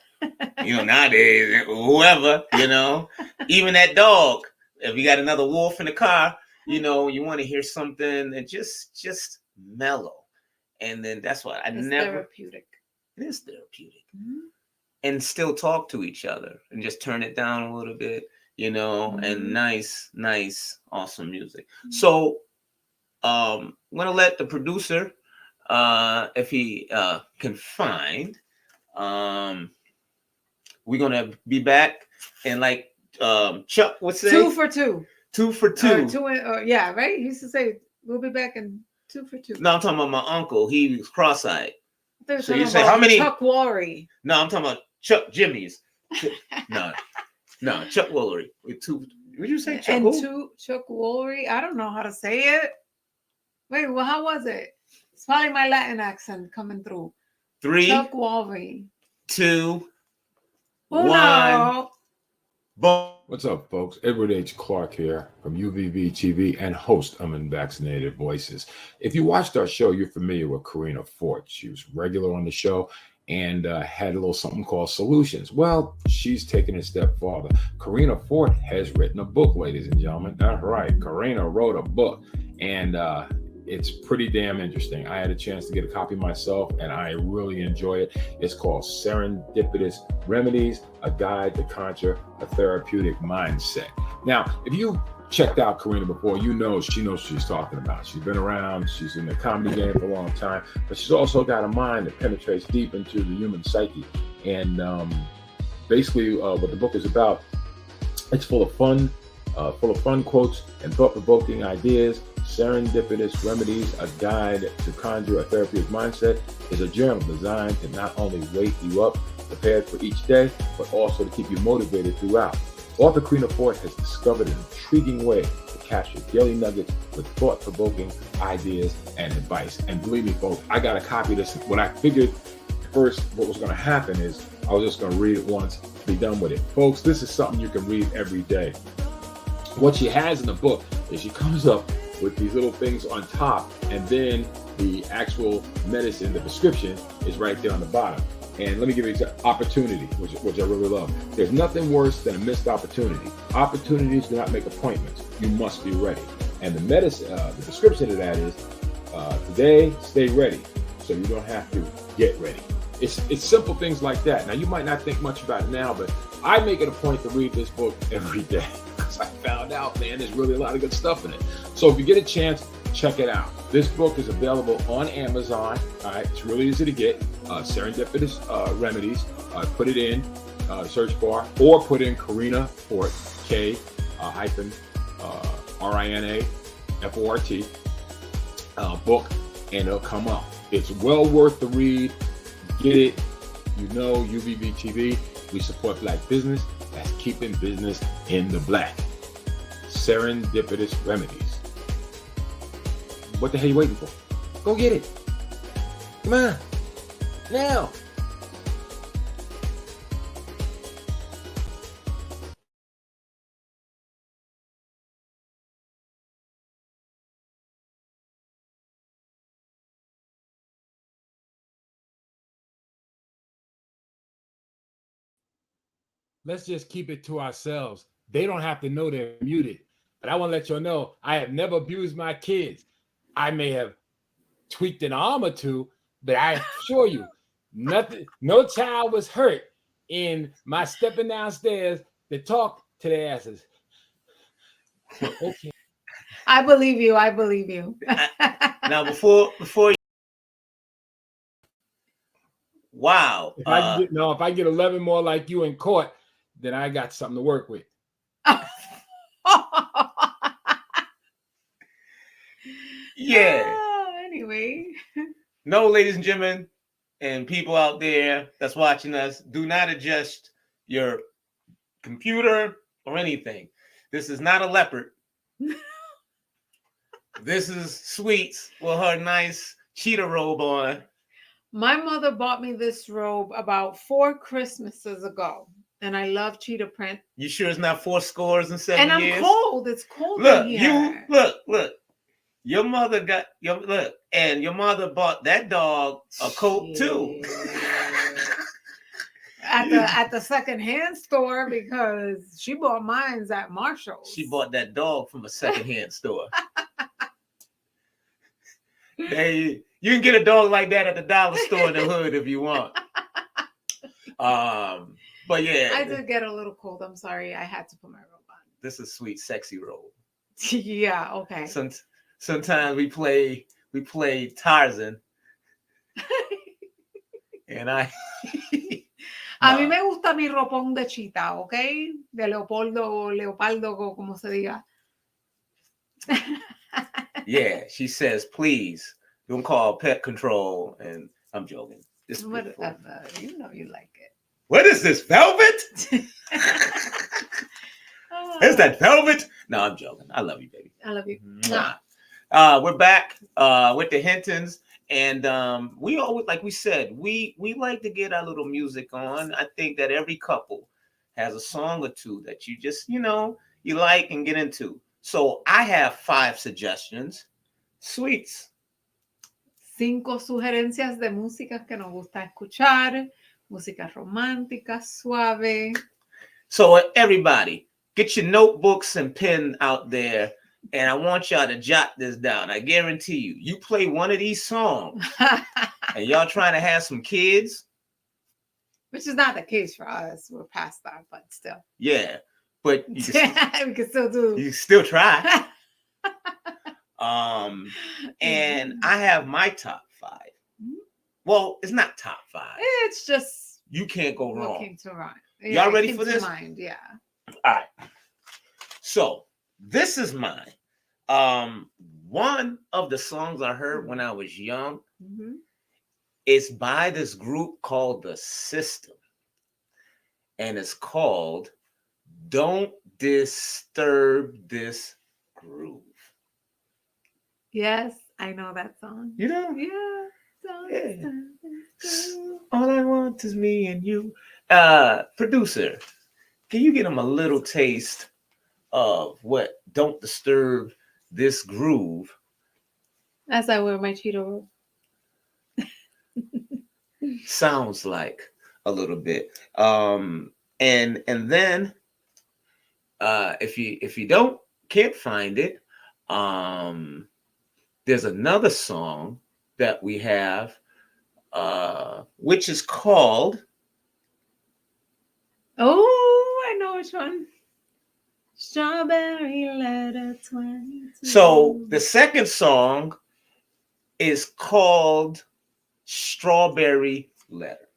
[SPEAKER 1] Nowadays, whoever, even that dog. If you got another wolf in the car, you want to hear something and just mellow. And then that's what
[SPEAKER 2] It's
[SPEAKER 1] never.
[SPEAKER 2] therapeutic.
[SPEAKER 1] It is therapeutic. Mm-hmm. And still talk to each other and just turn it down a little bit,
[SPEAKER 2] Mm-hmm.
[SPEAKER 1] and nice, awesome music. Mm-hmm. So I'm gonna let the producer, if he can find, we're gonna be back and like Chuck would say,
[SPEAKER 2] 2 for 2.
[SPEAKER 1] 2 for 2.
[SPEAKER 2] Yeah, right. He used to say we'll be back in 2 for 2.
[SPEAKER 1] No, I'm talking about my uncle. He was cross-eyed.
[SPEAKER 2] So you say how many? Chuck Woolery.
[SPEAKER 1] No, I'm talking about Chuck Jimmy's. No, Chuck Woolery with 2. Would you say Chuck?
[SPEAKER 2] And 2 Chuck Woolery. I don't know how to say it. Wait, well, how was it? It's probably my Latin accent coming through.
[SPEAKER 1] 3,
[SPEAKER 2] Chuck Woolery.
[SPEAKER 1] 2,
[SPEAKER 2] 1.
[SPEAKER 1] Boom.
[SPEAKER 3] What's up, folks? Edward H. Clark here from UVVTV and host of Unvaccinated Voices. If you watched our show, you're familiar with Karina Fort. She was regular on the show and had a little something called Solutions. Well, she's taken it a step farther. Karina Fort has written a book, ladies and gentlemen. That's right. Karina wrote a book, and it's pretty damn interesting. I had a chance to get a copy myself, and I really enjoy it. It's called Serendipitous Remedies, A Guide to Conjure a Therapeutic Mindset. Now, if you checked out Karina before, she knows what she's talking about. She's been around, she's in the comedy game for a long time, but she's also got a mind that penetrates deep into the human psyche. And basically what the book is about, it's full of fun quotes and thought-provoking ideas. Serendipitous Remedies, A Guide to Conjure a Therapeutic Mindset is a journal designed to not only wake you up prepared for each day, but also to keep you motivated throughout. Author Karina Fort has discovered an intriguing way to capture daily nuggets with thought-provoking ideas and advice. And believe me, folks, I got a copy of this. What I figured first what was going to happen is I was just going to read it once, be done with it. Folks, this is something you can read every day. What she has in the book is she comes up with these little things on top, and then the actual medicine, the prescription, is right there on the bottom. And let me give you an opportunity, which I really love. There's nothing worse than a missed opportunity. Opportunities do not make appointments. You must be ready. And the medicine, the prescription of that is, today, stay ready, so you don't have to get ready. It's simple things like that. Now, you might not think much about it now, but I make it a point to read this book every day because I found out, man, there's really a lot of good stuff in it. So if you get a chance, check it out. This book is available on Amazon. All right, it's really easy to get. Serendipitous Remedies. Put it in the search bar, or put in Karina Fort, K-RINA-FORT book, and it'll come up. It's well worth the read. Get it. UVVTV, we support Black business. That's keeping business in the black. Serendipitous Remedies. What the hell are you waiting for? Go get it. Come on. Now. Let's just keep it to ourselves. They don't have to know they're muted. But I want to let y'all know, I have never abused my kids. I may have tweaked an arm or two, but I assure you, no child was hurt in my stepping downstairs to talk to their asses. Okay.
[SPEAKER 2] I believe you.
[SPEAKER 1] Now, before wow.
[SPEAKER 3] If I get 11 more like you in court, then I got something to work with.
[SPEAKER 1] Yeah.
[SPEAKER 2] Anyway.
[SPEAKER 1] No, ladies and gentlemen, And people out there that's watching us, do not adjust your computer or anything. This is not a leopard. This is Sweets with her nice cheetah robe on.
[SPEAKER 2] My mother bought me this robe about 4 Christmases ago, and I love cheetah print.
[SPEAKER 1] You sure it's not 4 scores and 7
[SPEAKER 2] and I'm
[SPEAKER 1] years?
[SPEAKER 2] cold. It's cold
[SPEAKER 1] Look,
[SPEAKER 2] in here.
[SPEAKER 1] look. Your mother and your mother bought that dog a coat too.
[SPEAKER 2] At the secondhand store, because she bought mine at Marshall's.
[SPEAKER 1] She bought that dog from a secondhand store. You can get a dog like that at the dollar store in the hood if you want. But yeah,
[SPEAKER 2] I did get a little cold. I'm sorry. I had to put my robe on.
[SPEAKER 1] This is Sweet Sexy robe.
[SPEAKER 2] Yeah. Okay.
[SPEAKER 1] Sometimes we play Tarzan, and I.
[SPEAKER 2] A mí me gusta mi ropón de chita, ¿ok? De leopardo, como se diga.
[SPEAKER 1] Yeah, she says, please don't call pet control, and I'm joking.
[SPEAKER 2] Whatever, you know you like it.
[SPEAKER 1] What is this, velvet? Is that velvet? No, I'm joking. I love you, baby.
[SPEAKER 2] I love you.
[SPEAKER 1] We're back with the HinTons, and we always, like we said, we like to get our little music on. I think that every couple has a song or two that you just, you like and get into. So I have 5 suggestions. Sweets.
[SPEAKER 2] 5 sugerencias de músicas que nos gusta escuchar, música romántica, suave.
[SPEAKER 1] So everybody, get your notebooks and pen out there, and I want y'all to jot this down. I guarantee you play one of these songs, and y'all trying to have some kids.
[SPEAKER 2] Which is not the case for us. We're past that, but still.
[SPEAKER 1] Yeah, but you can
[SPEAKER 2] we can still do.
[SPEAKER 1] You still try. And I have my top 5. Well, it's not top 5.
[SPEAKER 2] It's just
[SPEAKER 1] you can't go wrong.
[SPEAKER 2] Looking to run.
[SPEAKER 1] Y'all ready for this?
[SPEAKER 2] Mind, yeah.
[SPEAKER 1] All right. So this is mine. One of the songs I heard when I was young. It's by this group called The System, and it's called "Don't Disturb This Groove."
[SPEAKER 2] Yes, I know that song.
[SPEAKER 1] You know?
[SPEAKER 2] Yeah.
[SPEAKER 1] All I want is me and you. Producer, can you get them a little taste of what "Don't Disturb This Groove"?
[SPEAKER 2] As I wear my cheetah robe.
[SPEAKER 1] Sounds like a little bit. And then if you can't find it, there's another song that we have, which is called.
[SPEAKER 2] Oh, I know which one. Strawberry Letter 22.
[SPEAKER 1] So the second song is called Strawberry Letter.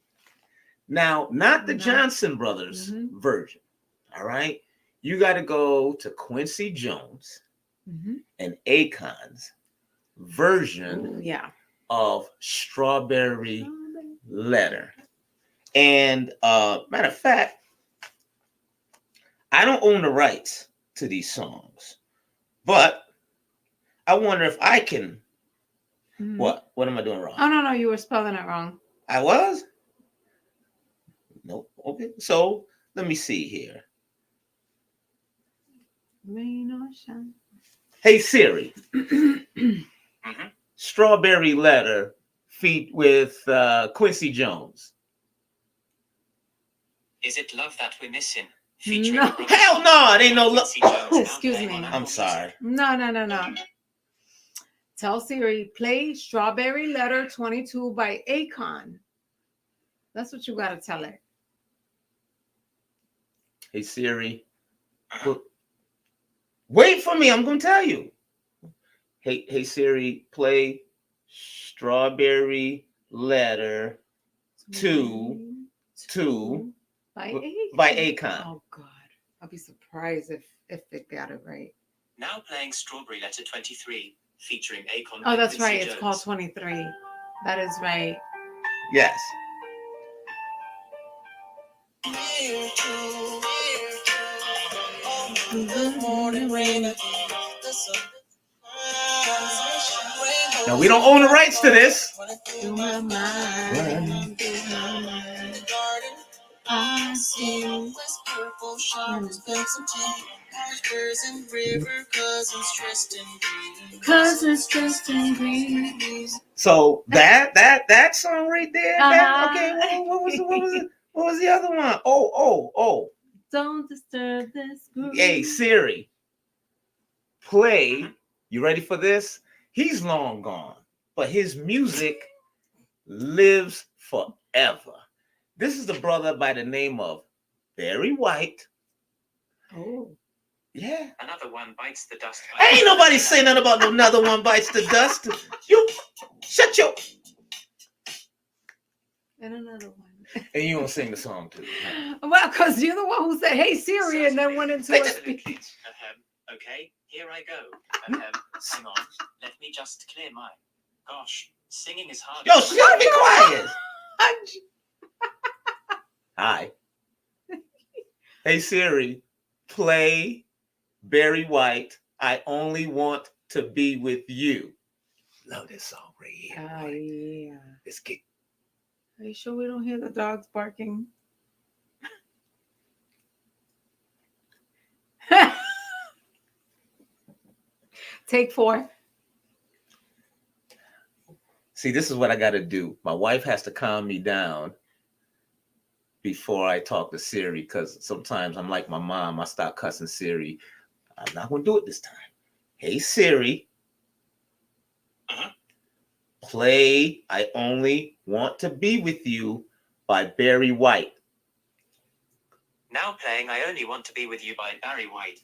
[SPEAKER 1] Now, not the Johnson Brothers version. All right. You got to go to Quincy Jones and Akon's version of Strawberry Letter. And matter of fact, I don't own the rights to these songs, but I wonder if I can. What? What am I doing wrong?
[SPEAKER 2] Oh, no, you were spelling it wrong.
[SPEAKER 1] I was? Nope. Okay. So let me see here.
[SPEAKER 2] Rain or shine.
[SPEAKER 1] Hey Siri. Strawberry Letter feat with Quincy Jones.
[SPEAKER 6] Is it Love That We're Missing?
[SPEAKER 2] No.
[SPEAKER 1] Hell no, it ain't no love.
[SPEAKER 2] Excuse me.
[SPEAKER 1] I'm sorry.
[SPEAKER 2] No. Tell Siri, play Strawberry Letter 22 by Akon. That's what you got to tell it.
[SPEAKER 1] Hey Siri. Wait for me, I'm going to tell you. Hey Siri, play Strawberry Letter 2 by Akon.
[SPEAKER 2] Oh God, I'll be surprised if they got it right.
[SPEAKER 6] Now playing Strawberry Letter 23 featuring Akon.
[SPEAKER 2] Oh, that's right. It's called 23. That is right.
[SPEAKER 1] Yes. Now we don't own the rights to this.
[SPEAKER 2] I see cousins dressed in green.
[SPEAKER 1] So that song right there. Okay. What was the other one? Oh.
[SPEAKER 2] Don't disturb this groove.
[SPEAKER 1] Hey Siri, play. You ready for this? He's long gone, but his music lives forever. This is a brother by the name of Barry White.
[SPEAKER 2] Oh.
[SPEAKER 1] Yeah.
[SPEAKER 6] Another one bites the dust.
[SPEAKER 1] Ain't nobody saying nothing about another one bites the dust. You shut your.
[SPEAKER 2] And another one.
[SPEAKER 1] And you don't sing the song too.
[SPEAKER 2] Well, because you're the one who said, "Hey Siri," and then went into a speech.
[SPEAKER 6] Okay, here I go. Hang on. Let me just clear my. Gosh, singing is hard.
[SPEAKER 1] Yo, shut be quiet. Hi. Hey Siri, play Barry White. I only want to be with you. Love this song right here.
[SPEAKER 2] Yeah.
[SPEAKER 1] Let's get.
[SPEAKER 2] Are you sure we don't hear the dogs barking? Take 4.
[SPEAKER 1] See, this is what I got to do. My wife has to calm me down before I talk to Siri, because sometimes I'm like my mom. I start cussing Siri. I'm not going to do it this time. Hey, Siri. Play I Only Want to Be With You by Barry White.
[SPEAKER 6] Now playing I Only Want to Be With You by Barry White.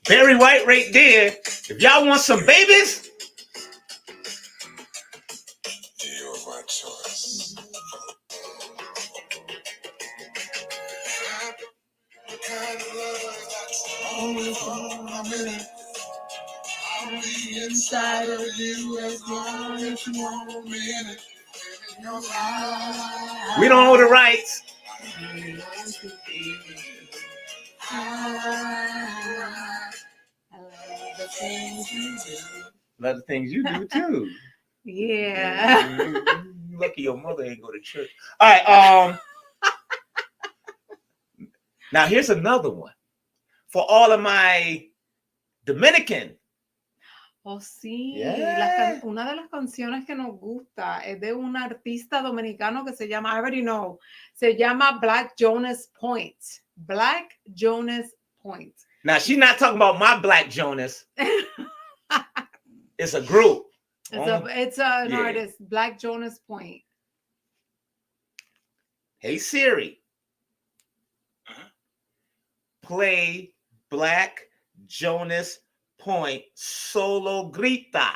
[SPEAKER 1] Barry White right there. If y'all want some babies,
[SPEAKER 7] you're my choice. Only for a minute. I'll be inside of you as long as you want me in it.
[SPEAKER 1] we don't own the rights. Love the things you do too.
[SPEAKER 2] Yeah.
[SPEAKER 1] Lucky your mother ain't go to church. All right. Now here's another one for all of my Dominican.
[SPEAKER 2] Oh, sí.
[SPEAKER 1] Yeah.
[SPEAKER 2] Una de las canciones que nos gusta es de un artista dominicano que se llama, I already know, se llama Black Jonas Point. Black Jonas Point.
[SPEAKER 1] Now, she's not talking about my Black Jonas. It's a group.
[SPEAKER 2] It's an artist, Black Jonas Point.
[SPEAKER 1] Hey, Siri. Play Black Jonas Point Solo Grita.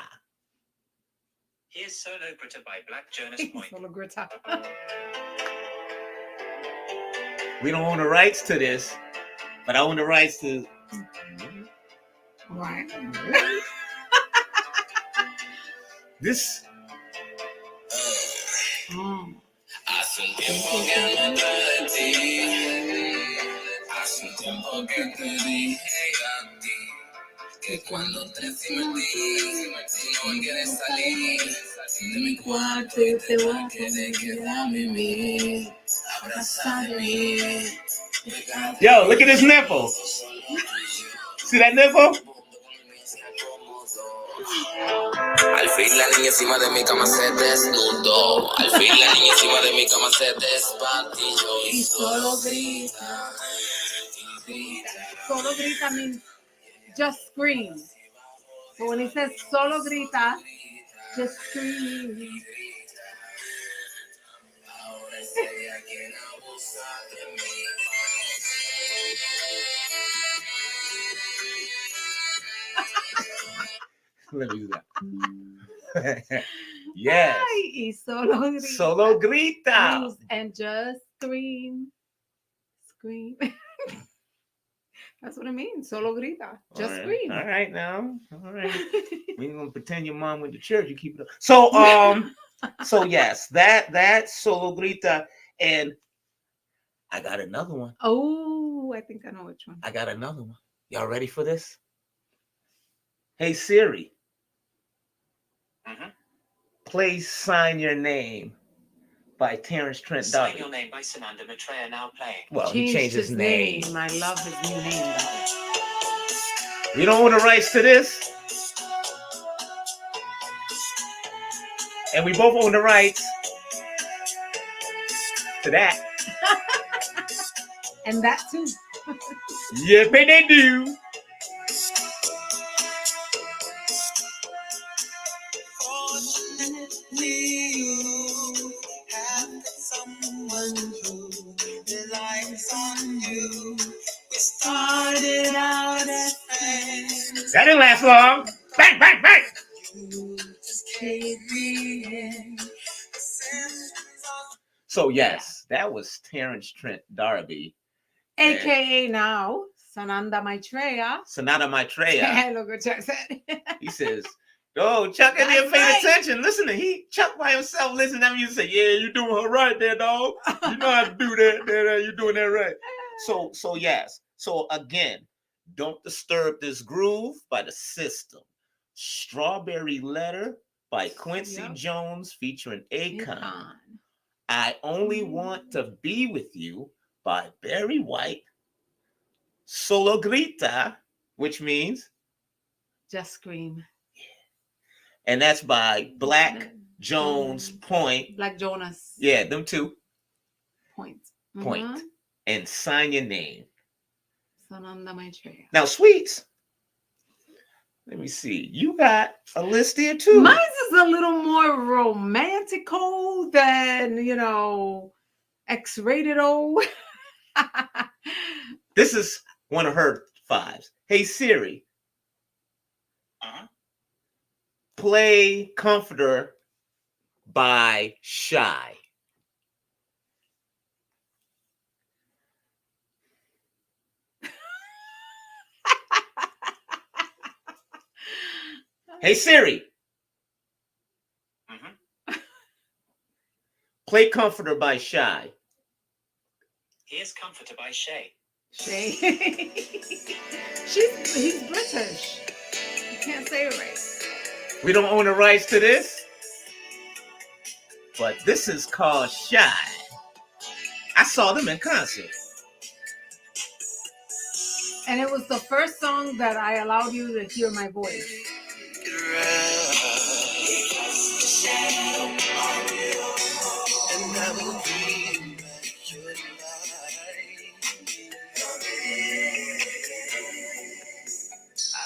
[SPEAKER 6] Here's Solo Grita by Black Jonas Point.
[SPEAKER 2] Solo Grita.
[SPEAKER 1] We don't own the rights to this, but I own the rights to.
[SPEAKER 2] Right.
[SPEAKER 1] This.
[SPEAKER 7] Hace un tiempo que no te ti. Hace un tiempo que te dije a ti que cuando te metí, si no quieres salir de mi cuarto y te voy a quedar a vivir, abrazarme.
[SPEAKER 1] Yo, look at this nipple. See that nipple?
[SPEAKER 7] Al fin la niña encima de mi cama se desnudó. Al fin la niña encima de mi cama se despatilló y solo grita.
[SPEAKER 2] Solo grita means just scream. So when he says solo grita, just scream.
[SPEAKER 7] Ahora es ella quien abusa de mí.
[SPEAKER 1] Let me do that. Yes.
[SPEAKER 2] Y solo grita.
[SPEAKER 1] Solo grita.
[SPEAKER 2] Means, and just scream. Scream. That's what it means. Solo grita. Just
[SPEAKER 1] All right.
[SPEAKER 2] scream.
[SPEAKER 1] All right now. All right. We ain't gonna pretend your mom went to church. You keep it up. So so yes, that solo grita, and I got another one.
[SPEAKER 2] Oh, I think I know which one.
[SPEAKER 1] I got another one. Y'all ready for this? Hey Siri, play "Sign Your Name" by Terrence Trent
[SPEAKER 6] Sign
[SPEAKER 1] D'Arby.
[SPEAKER 6] Your Name by Sananda Maitreya now playing.
[SPEAKER 1] Well, he changed his name.
[SPEAKER 2] I love his new name though.
[SPEAKER 1] We don't own the rights to this, and we both own the rights to that.
[SPEAKER 2] And that too.
[SPEAKER 1] Yeah, but they do.
[SPEAKER 7] You have someone who relies on you. We started out as friends.
[SPEAKER 1] That didn't last long. Bang, bang, bang.
[SPEAKER 7] You just gave me in.
[SPEAKER 1] So yes, that was Terrence Trent D'Arby,
[SPEAKER 2] AKA now, Sananda Maitreya.
[SPEAKER 1] Sonata Maitreya.
[SPEAKER 2] Look what Chuck said.
[SPEAKER 1] He says, "Oh, Chuck ain't even
[SPEAKER 2] That's
[SPEAKER 1] paying
[SPEAKER 2] right.
[SPEAKER 1] attention. Listen to Chuck by himself. Listen to me and say, yeah, you doing her right there, dog. You know how to do that. You're doing that right." So yes. So again, "Don't Disturb This Groove" by The System. "Strawberry Letter" by Quincy
[SPEAKER 2] Yep.
[SPEAKER 1] Jones featuring Akon.
[SPEAKER 2] Akon.
[SPEAKER 1] "I Only Want to Be With You" by Barry White. "Solo Grita," which means,
[SPEAKER 2] Just scream.
[SPEAKER 1] and that's by Black Jones Point.
[SPEAKER 2] Black Jonas.
[SPEAKER 1] Yeah, them two.
[SPEAKER 2] Point.
[SPEAKER 1] Point. And "Sign Your Name."
[SPEAKER 2] Sananda Maitreya.
[SPEAKER 1] Now, Sweets, let me see. You got a list here too.
[SPEAKER 2] Mine is a little more romantical than, X-rated O.
[SPEAKER 1] This is one of her fives. Hey Siri, play "Comforter" by Shy. Hey Siri, play "Comforter" by Shy.
[SPEAKER 6] Here's Comforter by Shay.
[SPEAKER 2] Shay. He's British. You can't say it right.
[SPEAKER 1] We don't own the rights to this, but this is called Shy. I saw them in concert.
[SPEAKER 2] And it was the first song that I allowed you to hear my voice.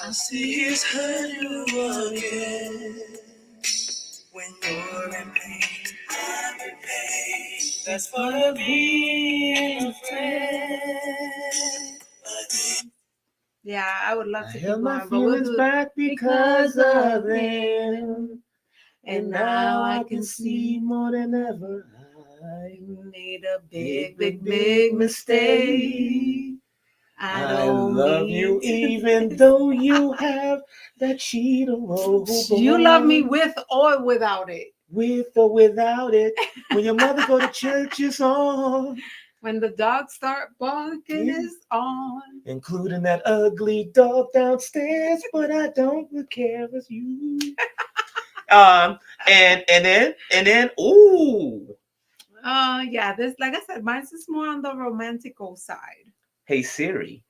[SPEAKER 7] I see his hurt you again when you're in pain. I'm in pain. That's part of being a friend.
[SPEAKER 2] Yeah, I would love to keep
[SPEAKER 1] held my
[SPEAKER 2] going, but we'll
[SPEAKER 1] feelings
[SPEAKER 2] do
[SPEAKER 1] back because of them, and now I can see more than ever. I
[SPEAKER 2] made a
[SPEAKER 1] big
[SPEAKER 2] big
[SPEAKER 1] mistake. I
[SPEAKER 2] don't
[SPEAKER 1] love
[SPEAKER 2] mean
[SPEAKER 1] you
[SPEAKER 2] to.
[SPEAKER 1] even though you have that Cheeto robe.
[SPEAKER 2] You love me with or without it.
[SPEAKER 1] With or without it. When your mother go to church, it's on.
[SPEAKER 2] When the dogs start barking,
[SPEAKER 1] Yeah.
[SPEAKER 2] it's on.
[SPEAKER 1] Including that ugly dog downstairs, but I don't care, it's you. And then ooh.
[SPEAKER 2] Yeah, this, like I said, mine's is more on the romantical side.
[SPEAKER 1] Hey Siri,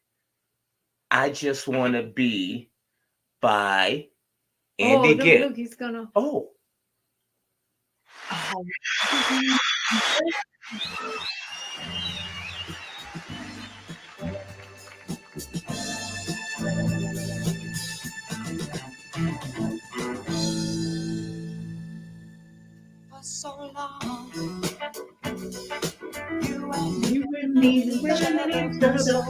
[SPEAKER 1] "I Just Wanna Be" by Andy Gibb.
[SPEAKER 2] Look, he's gonna.
[SPEAKER 1] Oh.
[SPEAKER 7] For so long,
[SPEAKER 2] You and me, for so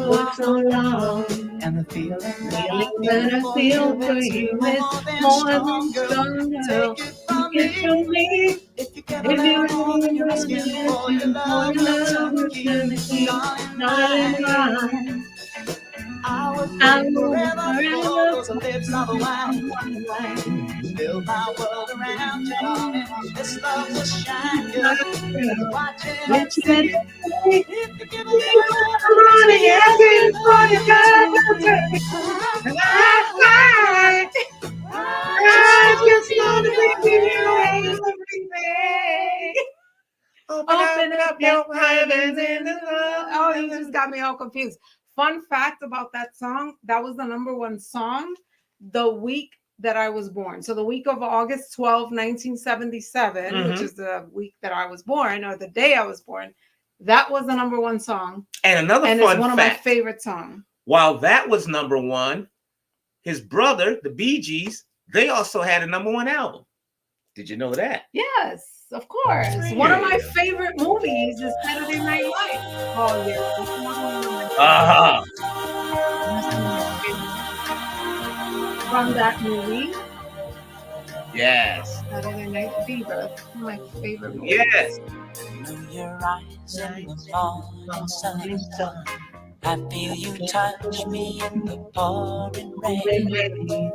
[SPEAKER 2] long,
[SPEAKER 7] and the feeling
[SPEAKER 2] that I feel for you is more than stronger. give to me.
[SPEAKER 6] If you give a little more than you're asking for, your love will turn the key. Darling mine, I would live forever for those lips of wine. Build my world around you, darling. This love will shine you. Watching it see. If you give a little more than you're asking for, your love will turn the key. I just want to give you everything.
[SPEAKER 2] Open up your heavens in the love. Oh, you just got me all confused. Fun fact about that song, that was the #1 song the week that I was born. So the week of August 12, 1977, which is the week that I was born, or the day I was born, that was the #1 song.
[SPEAKER 1] And another
[SPEAKER 2] and
[SPEAKER 1] fun
[SPEAKER 2] it's one
[SPEAKER 1] fact,
[SPEAKER 2] of my favorite songs.
[SPEAKER 1] While that was #1, his brother, the Bee Gees, they also had a #1 album. Did you know that?
[SPEAKER 2] Yes, of course. One of my favorite movies is Saturday Night Live. Oh, yeah. From that movie.
[SPEAKER 1] Yes.
[SPEAKER 2] Saturday Night Fever. My favorite movie.
[SPEAKER 1] Yes.
[SPEAKER 6] Your eyes in the morning sun. I feel you touch me in the pouring rain.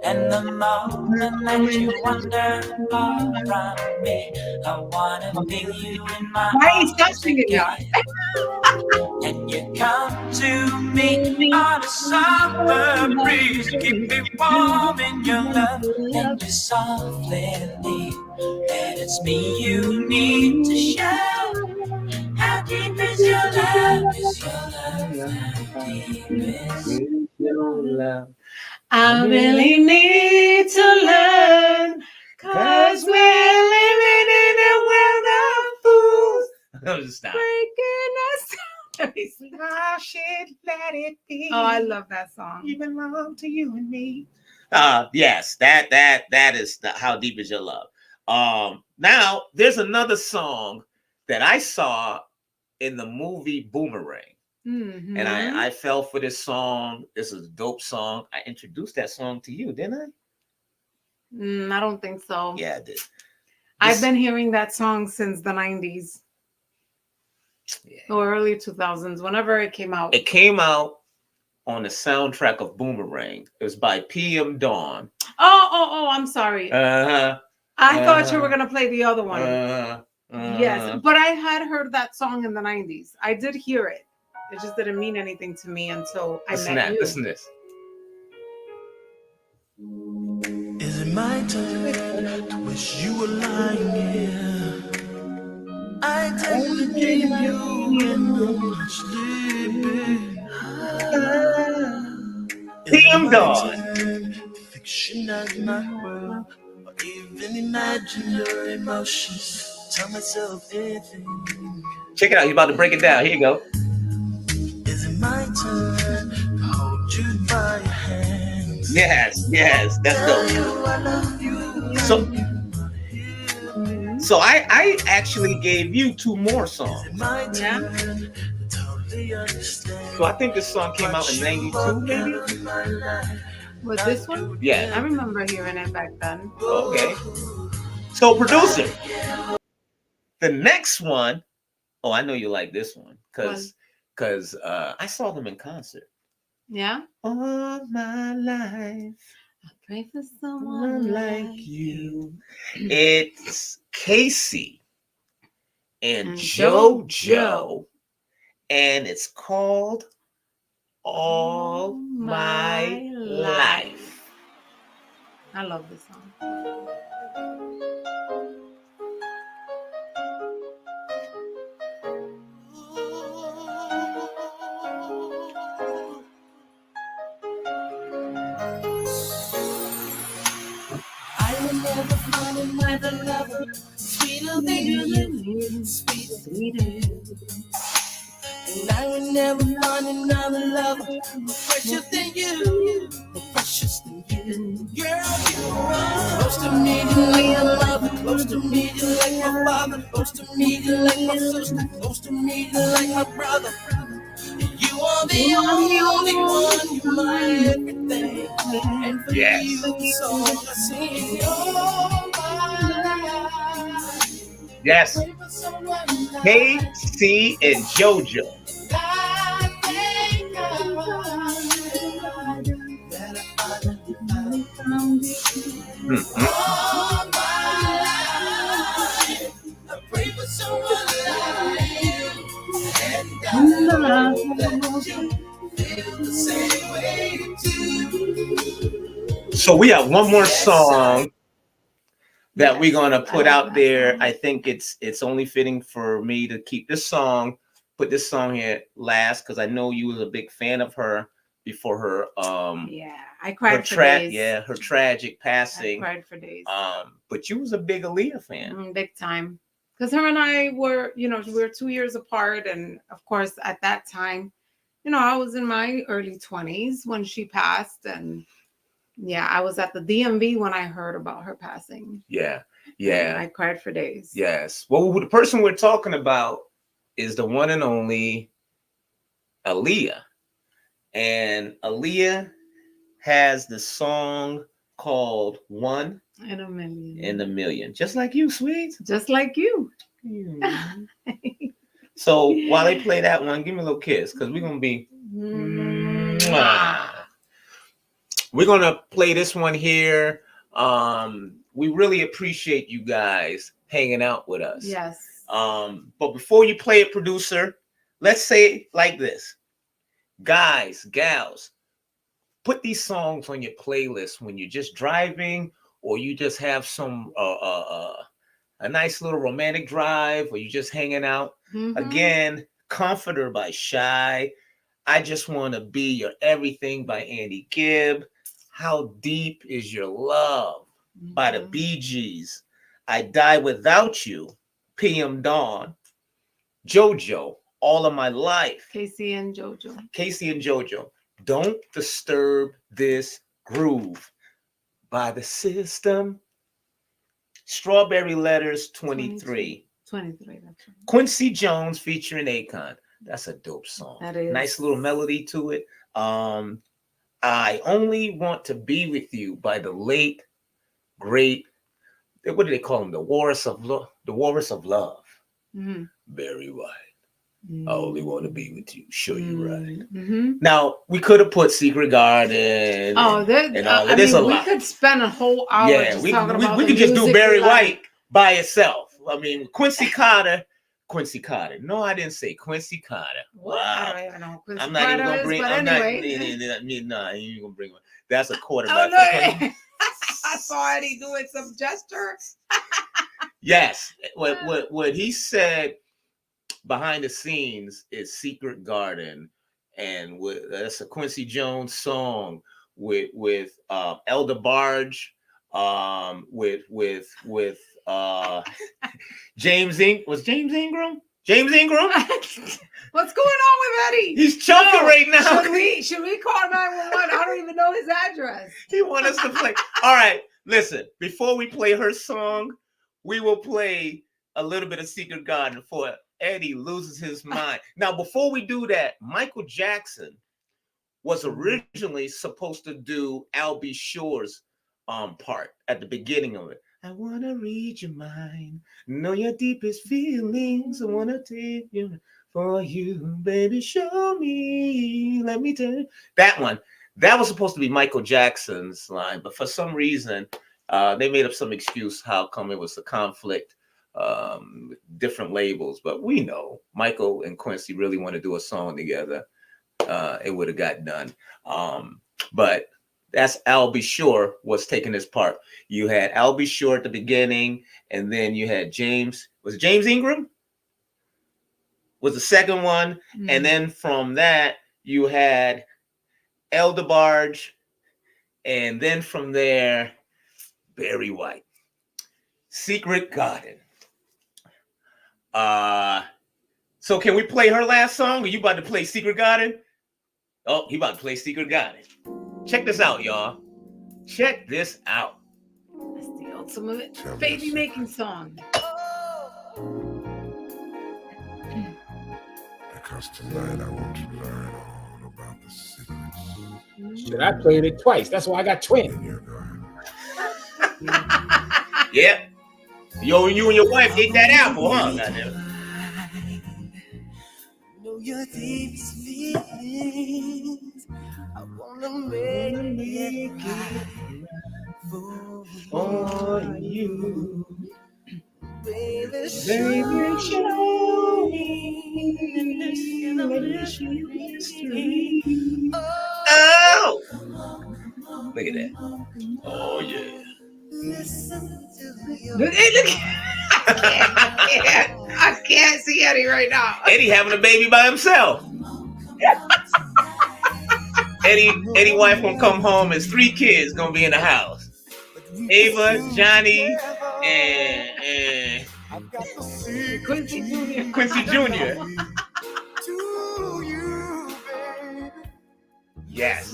[SPEAKER 6] And the moment that you wander around me, I wanna feel you in my
[SPEAKER 2] Why are you stop singing now?
[SPEAKER 6] And you come to me on a summer breeze, keep me warm in your love, and you softly leave. And it's me you need to show. How deep is your love? Is your love? How deep is your love?
[SPEAKER 2] I really need to learn, 'cause we're living in a world of fools.
[SPEAKER 1] Stop.
[SPEAKER 2] Breaking us.
[SPEAKER 1] I should let it be.
[SPEAKER 2] Oh, I love that song.
[SPEAKER 1] You belong to you and me. Yes, that is How Deep Is Your Love. Now there's another song that I saw in the movie Boomerang.
[SPEAKER 2] Mm-hmm.
[SPEAKER 1] And I fell for this song. This is a dope song. I introduced that song to you, didn't I?
[SPEAKER 2] I don't think so.
[SPEAKER 1] Yeah, I did.
[SPEAKER 2] I've been hearing that song since the 90s.
[SPEAKER 1] Yeah.
[SPEAKER 2] Or early 2000s, whenever it came out.
[SPEAKER 1] It came out on the soundtrack of Boomerang. It was by PM Dawn.
[SPEAKER 2] Oh, I'm sorry.
[SPEAKER 1] Uh-huh.
[SPEAKER 2] I thought you were going to play the other one.
[SPEAKER 1] Uh-huh.
[SPEAKER 2] Yes, but I had heard that song in the 90s. I did hear it. It just didn't mean anything to me until I met you.
[SPEAKER 1] Listen to this.
[SPEAKER 8] Is it my turn to wish you were lying here? I tend to dream you when I'm sleeping.
[SPEAKER 1] PM Dawn.
[SPEAKER 8] To fictionize my world, or even imagine your emotions. Tell myself anything.
[SPEAKER 1] Check it out. He's about to break it down. Here you go.
[SPEAKER 8] Is it my turn to hold you by your hands?
[SPEAKER 1] Yes, that's
[SPEAKER 8] Tell
[SPEAKER 1] dope.
[SPEAKER 8] you I love you.
[SPEAKER 1] So I actually gave you 2 more songs.
[SPEAKER 2] Yeah.
[SPEAKER 1] So I think this song came out in 92, maybe?
[SPEAKER 2] Was this one?
[SPEAKER 1] Yeah.
[SPEAKER 2] I remember hearing it back then.
[SPEAKER 1] Okay. So producer, the next one, oh, I know you like this one because I saw them in concert.
[SPEAKER 2] Yeah.
[SPEAKER 1] All my life,
[SPEAKER 2] I pray for someone
[SPEAKER 1] like you. It's Casey and JoJo, and it's called All My Life.
[SPEAKER 2] I love this song.
[SPEAKER 7] I will never find another lover sweeter than you, sweeter. And I will never find another lover more precious than you, more precious than you. Girl, you are close to me, you like a mother, close to me, you like my father, close to me, you like my sister, close to me, you like my brother. You are the only one, you're my everything. And for you, so I sing, oh my
[SPEAKER 1] Yes. KC and JoJo. So we have one more song that we're gonna put out there. I think it's only fitting for me to keep this song, put this song here last, because I know you was a big fan of her before her
[SPEAKER 2] I cried for days.
[SPEAKER 1] Yeah, her tragic passing.
[SPEAKER 2] I cried for days.
[SPEAKER 1] But you was a big Aaliyah fan.
[SPEAKER 2] Big time. Because her and I were, we were 2 years apart, and of course at that time, I was in my early 20s when she passed, and I was at the DMV when I heard about her passing.
[SPEAKER 1] Yeah.
[SPEAKER 2] And I cried for days.
[SPEAKER 1] Yes. Well, the person we're talking about is the one and only Aaliyah. And Aaliyah has the song called One
[SPEAKER 2] in a Million.
[SPEAKER 1] In a Million. Just like you, sweet.
[SPEAKER 2] Just like you.
[SPEAKER 1] So while they play that one, give me a little kiss, because we're going to be... We're going to play this one here. We really appreciate you guys hanging out with us.
[SPEAKER 2] Yes.
[SPEAKER 1] But before you play it, producer, let's say it like this. Guys, gals, put these songs on your playlist when you're just driving, or you just have some a nice little romantic drive, or you're just hanging out. Again, Comforter by Shy. I Just Want to Be Your Everything by Andy Gibb. How Deep Is Your Love by the Bee Gees. I Die Without You, PM Dawn. JoJo, All of My Life.
[SPEAKER 2] KC and JoJo.
[SPEAKER 1] Don't Disturb This Groove by The System. Strawberry Letters 23. 23, that's right. Quincy Jones featuring Akon. That's a dope song.
[SPEAKER 2] That is.
[SPEAKER 1] Nice little melody to it. I Only Want to Be With You by the late, great, what do they call him? The Walrus of Love. Barry White. I only want to be with you. Show you right. Now, we could have put Secret Garden. And all that.
[SPEAKER 2] We could spend a whole hour just talking about
[SPEAKER 1] we could just do Barry White by itself. I mean, Quincy Carter. No, I didn't say Quincy Carter.
[SPEAKER 2] What?
[SPEAKER 1] Wow.
[SPEAKER 2] I don't even know who Quincy
[SPEAKER 1] I'm not
[SPEAKER 2] Carter
[SPEAKER 1] even gonna bring.
[SPEAKER 2] is, but
[SPEAKER 1] I'm
[SPEAKER 2] anyway.
[SPEAKER 1] not. You ain't gonna bring one. That's a quarterback.
[SPEAKER 2] I saw Eddie doing some gesture.
[SPEAKER 1] Yes. What he said behind the scenes is Secret Garden, and that's a Quincy Jones song with Elder Barge, with James Ingram. Was James Ingram? James Ingram?
[SPEAKER 2] What's going on with Eddie?
[SPEAKER 1] He's choking right now.
[SPEAKER 2] Should we call 911? I don't even know his address.
[SPEAKER 1] He wants us to play. All right, listen. Before we play her song, we will play a little bit of Secret Garden before Eddie loses his mind. Now, before we do that, Michael Jackson was originally supposed to do Al B. Sure's part at the beginning of it. I want to read your mind, know your deepest feelings. I want to take you for you, baby. Show me, let me tell you. That one, that was supposed to be Michael Jackson's line, but for some reason, they made up some excuse how come it was a conflict, different labels. But we know Michael and Quincy really want to do a song together. It would have got done. But that's Al B. Sure was taking this part. You had Al B. Sure at the beginning, and then you had James. Was it James Ingram? Was the second one. And then from that, you had El DeBarge, and then from there, Barry White. Secret Garden. So can we play her last song? Are you about to play Secret Garden? Oh, he about to play Secret Garden. Check this out, y'all. Check this out.
[SPEAKER 2] That's the ultimate baby making song.
[SPEAKER 9] Because tonight I want to learn all about the secrets.
[SPEAKER 3] Shit, I played it twice. That's why I got twins.
[SPEAKER 1] Yeah. Yo, you and your wife ate that apple, huh? Goddamn.
[SPEAKER 8] Know your deepest feelings. I wanna make it for you. Baby, show me. Let me see the mystery.
[SPEAKER 1] Oh! Look at that. Oh, yeah.
[SPEAKER 8] Listen to your
[SPEAKER 2] Look, I can't see Eddie right now.
[SPEAKER 1] Eddie having a baby by himself. Eddie wife gonna come home. His 3 kids gonna be in the house. Ava, Johnny, and
[SPEAKER 2] Quincy Jr.
[SPEAKER 1] Quincy Jr. Yes.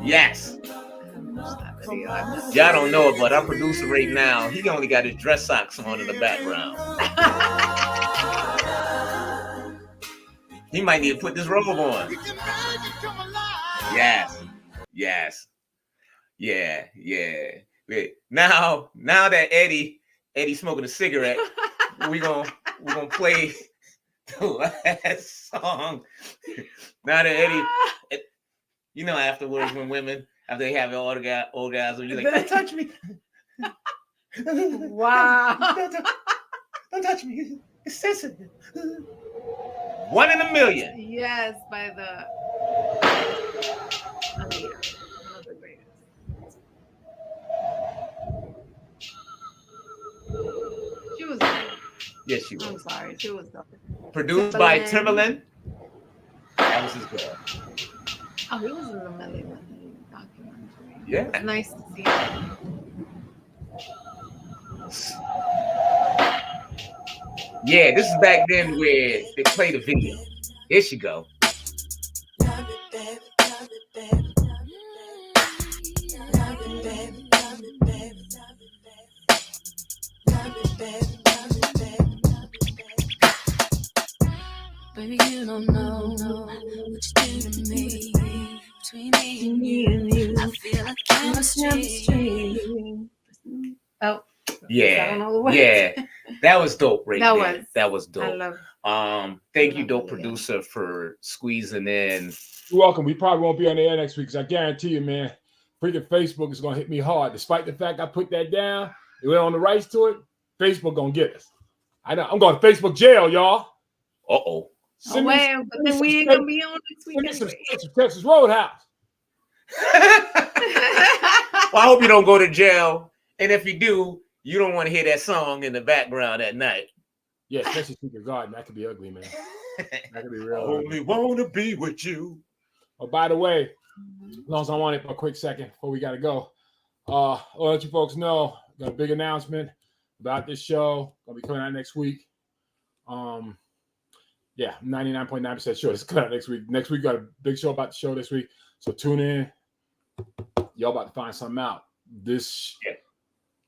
[SPEAKER 1] Yes. Y'all don't know it, but our producer right now, he only got his dress socks on in the background. He might need to put this robe on. Yes. Yes. Yeah. Wait. Now that Eddie smoking a cigarette, we're gonna play the last song. Now that Eddie, you know, afterwards when women, after they have an orgasm, you're like, don't touch me.
[SPEAKER 2] Wow.
[SPEAKER 1] Don't touch me. It's sensitive. 1 in a million.
[SPEAKER 2] Yes, by the Aaliyah. One of the greatest. She was.
[SPEAKER 1] Yes, she
[SPEAKER 2] I'm
[SPEAKER 1] was.
[SPEAKER 2] sorry, she was dope.
[SPEAKER 1] Produced by Timberland. That was his girl.
[SPEAKER 2] Oh, he was in the Melly Melly documentary.
[SPEAKER 1] Yeah.
[SPEAKER 2] It's nice to see him.
[SPEAKER 1] Yeah, this is back then where they played the video. Here she go.
[SPEAKER 7] Baby, you don't know what you do to me. Between me and you, I feel like chemistry.
[SPEAKER 2] Oh,
[SPEAKER 1] yeah. That was dope, right there. That was dope.
[SPEAKER 2] I love.
[SPEAKER 1] Thank you, dope producer, for squeezing in.
[SPEAKER 3] You're welcome. We probably won't be on the air next week because I guarantee you, man, freaking Facebook is gonna hit me hard. Despite the fact I put that down, we on the rights to it. Facebook gonna get us. I know. I'm going to Facebook jail, y'all.
[SPEAKER 1] Uh-oh.
[SPEAKER 2] But then we ain't gonna be on next week anyway.
[SPEAKER 3] Texas Roadhouse.
[SPEAKER 1] Well, I hope you don't go to jail. And if you do, you don't want to hear that song in the background at night.
[SPEAKER 3] Yeah, especially Secret Garden. That could be ugly, man. That could be real.
[SPEAKER 1] I only want to be with you.
[SPEAKER 3] Oh, by the way, as long as I want it for a quick second before we got to go, I'll let you folks know, got a big announcement about this show. Gonna be coming out next week. Yeah, 99.9% sure it's coming out next week. Next week got a big show about the show this week. So tune in. Y'all about to find something out. This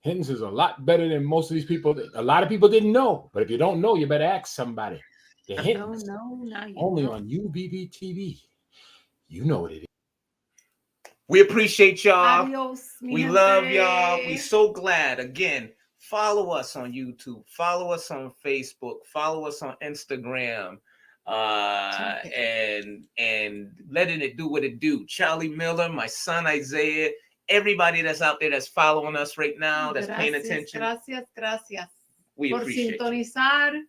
[SPEAKER 3] HinTons is a lot better than most of these people. A lot of people didn't know, but if you don't know, you better ask somebody. The HinTons only on UVVTV. You know what it is.
[SPEAKER 1] We appreciate y'all.
[SPEAKER 2] Adios,
[SPEAKER 1] we love y'all. We so glad. Again, follow us on YouTube. Follow us on Facebook. Follow us on Instagram. And letting it do what it do. Charlie Miller, my son Isaiah, everybody that's out there that's following us right now, that's paying attention.
[SPEAKER 2] Gracias.
[SPEAKER 1] We
[SPEAKER 2] por
[SPEAKER 1] appreciate
[SPEAKER 2] sintonizar.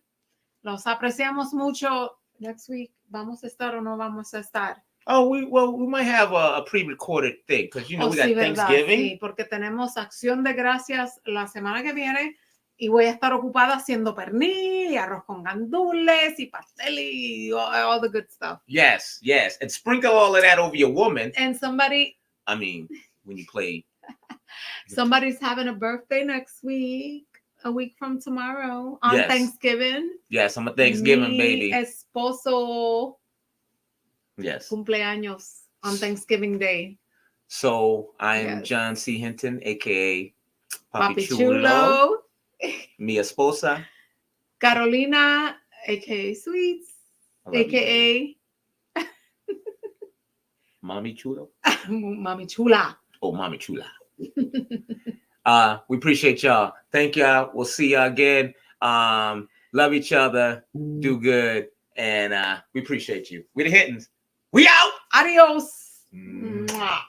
[SPEAKER 2] Los apreciamos mucho. Next week, ¿vamos a estar o no vamos a estar?
[SPEAKER 1] Oh, we might have a pre-recorded thing because we got Thanksgiving.
[SPEAKER 2] Sí, porque tenemos Acción de Gracias la semana que viene y voy a estar ocupada haciendo pernil y arroz con gandules y pastel y all the good stuff.
[SPEAKER 1] Yes, and sprinkle all of that over your woman.
[SPEAKER 2] And
[SPEAKER 1] when you play.
[SPEAKER 2] Somebody's having a birthday next week, a week from tomorrow on Thanksgiving.
[SPEAKER 1] Yes, I'm a Thanksgiving baby.
[SPEAKER 2] Esposo.
[SPEAKER 1] Yes.
[SPEAKER 2] Cumpleaños on Thanksgiving Day.
[SPEAKER 1] So I am John C. Hinton, aka Papi Chulo. Mi esposa.
[SPEAKER 2] Carolina, aka Sweets, aka
[SPEAKER 1] Mommy Chulo?
[SPEAKER 2] Mommy Chula.
[SPEAKER 1] Oh, Mommy Chula. We appreciate y'all. Thank y'all. We'll see y'all again. Love each other. Do good. And we appreciate you. We the HinTons. We out.
[SPEAKER 2] Adios. Mwah.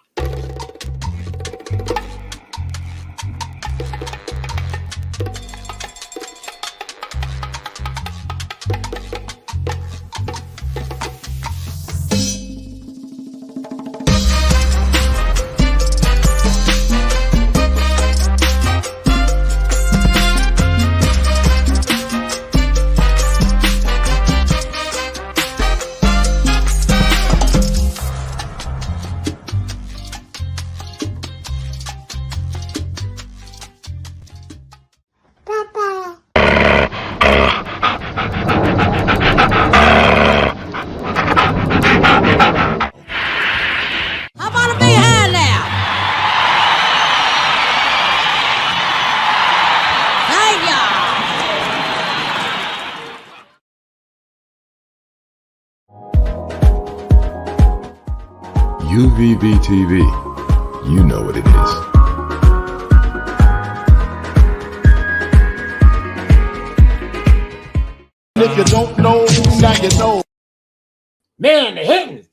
[SPEAKER 9] UVVTV, you know what it is.
[SPEAKER 3] If you don't know, now you know. Man, the HinTons.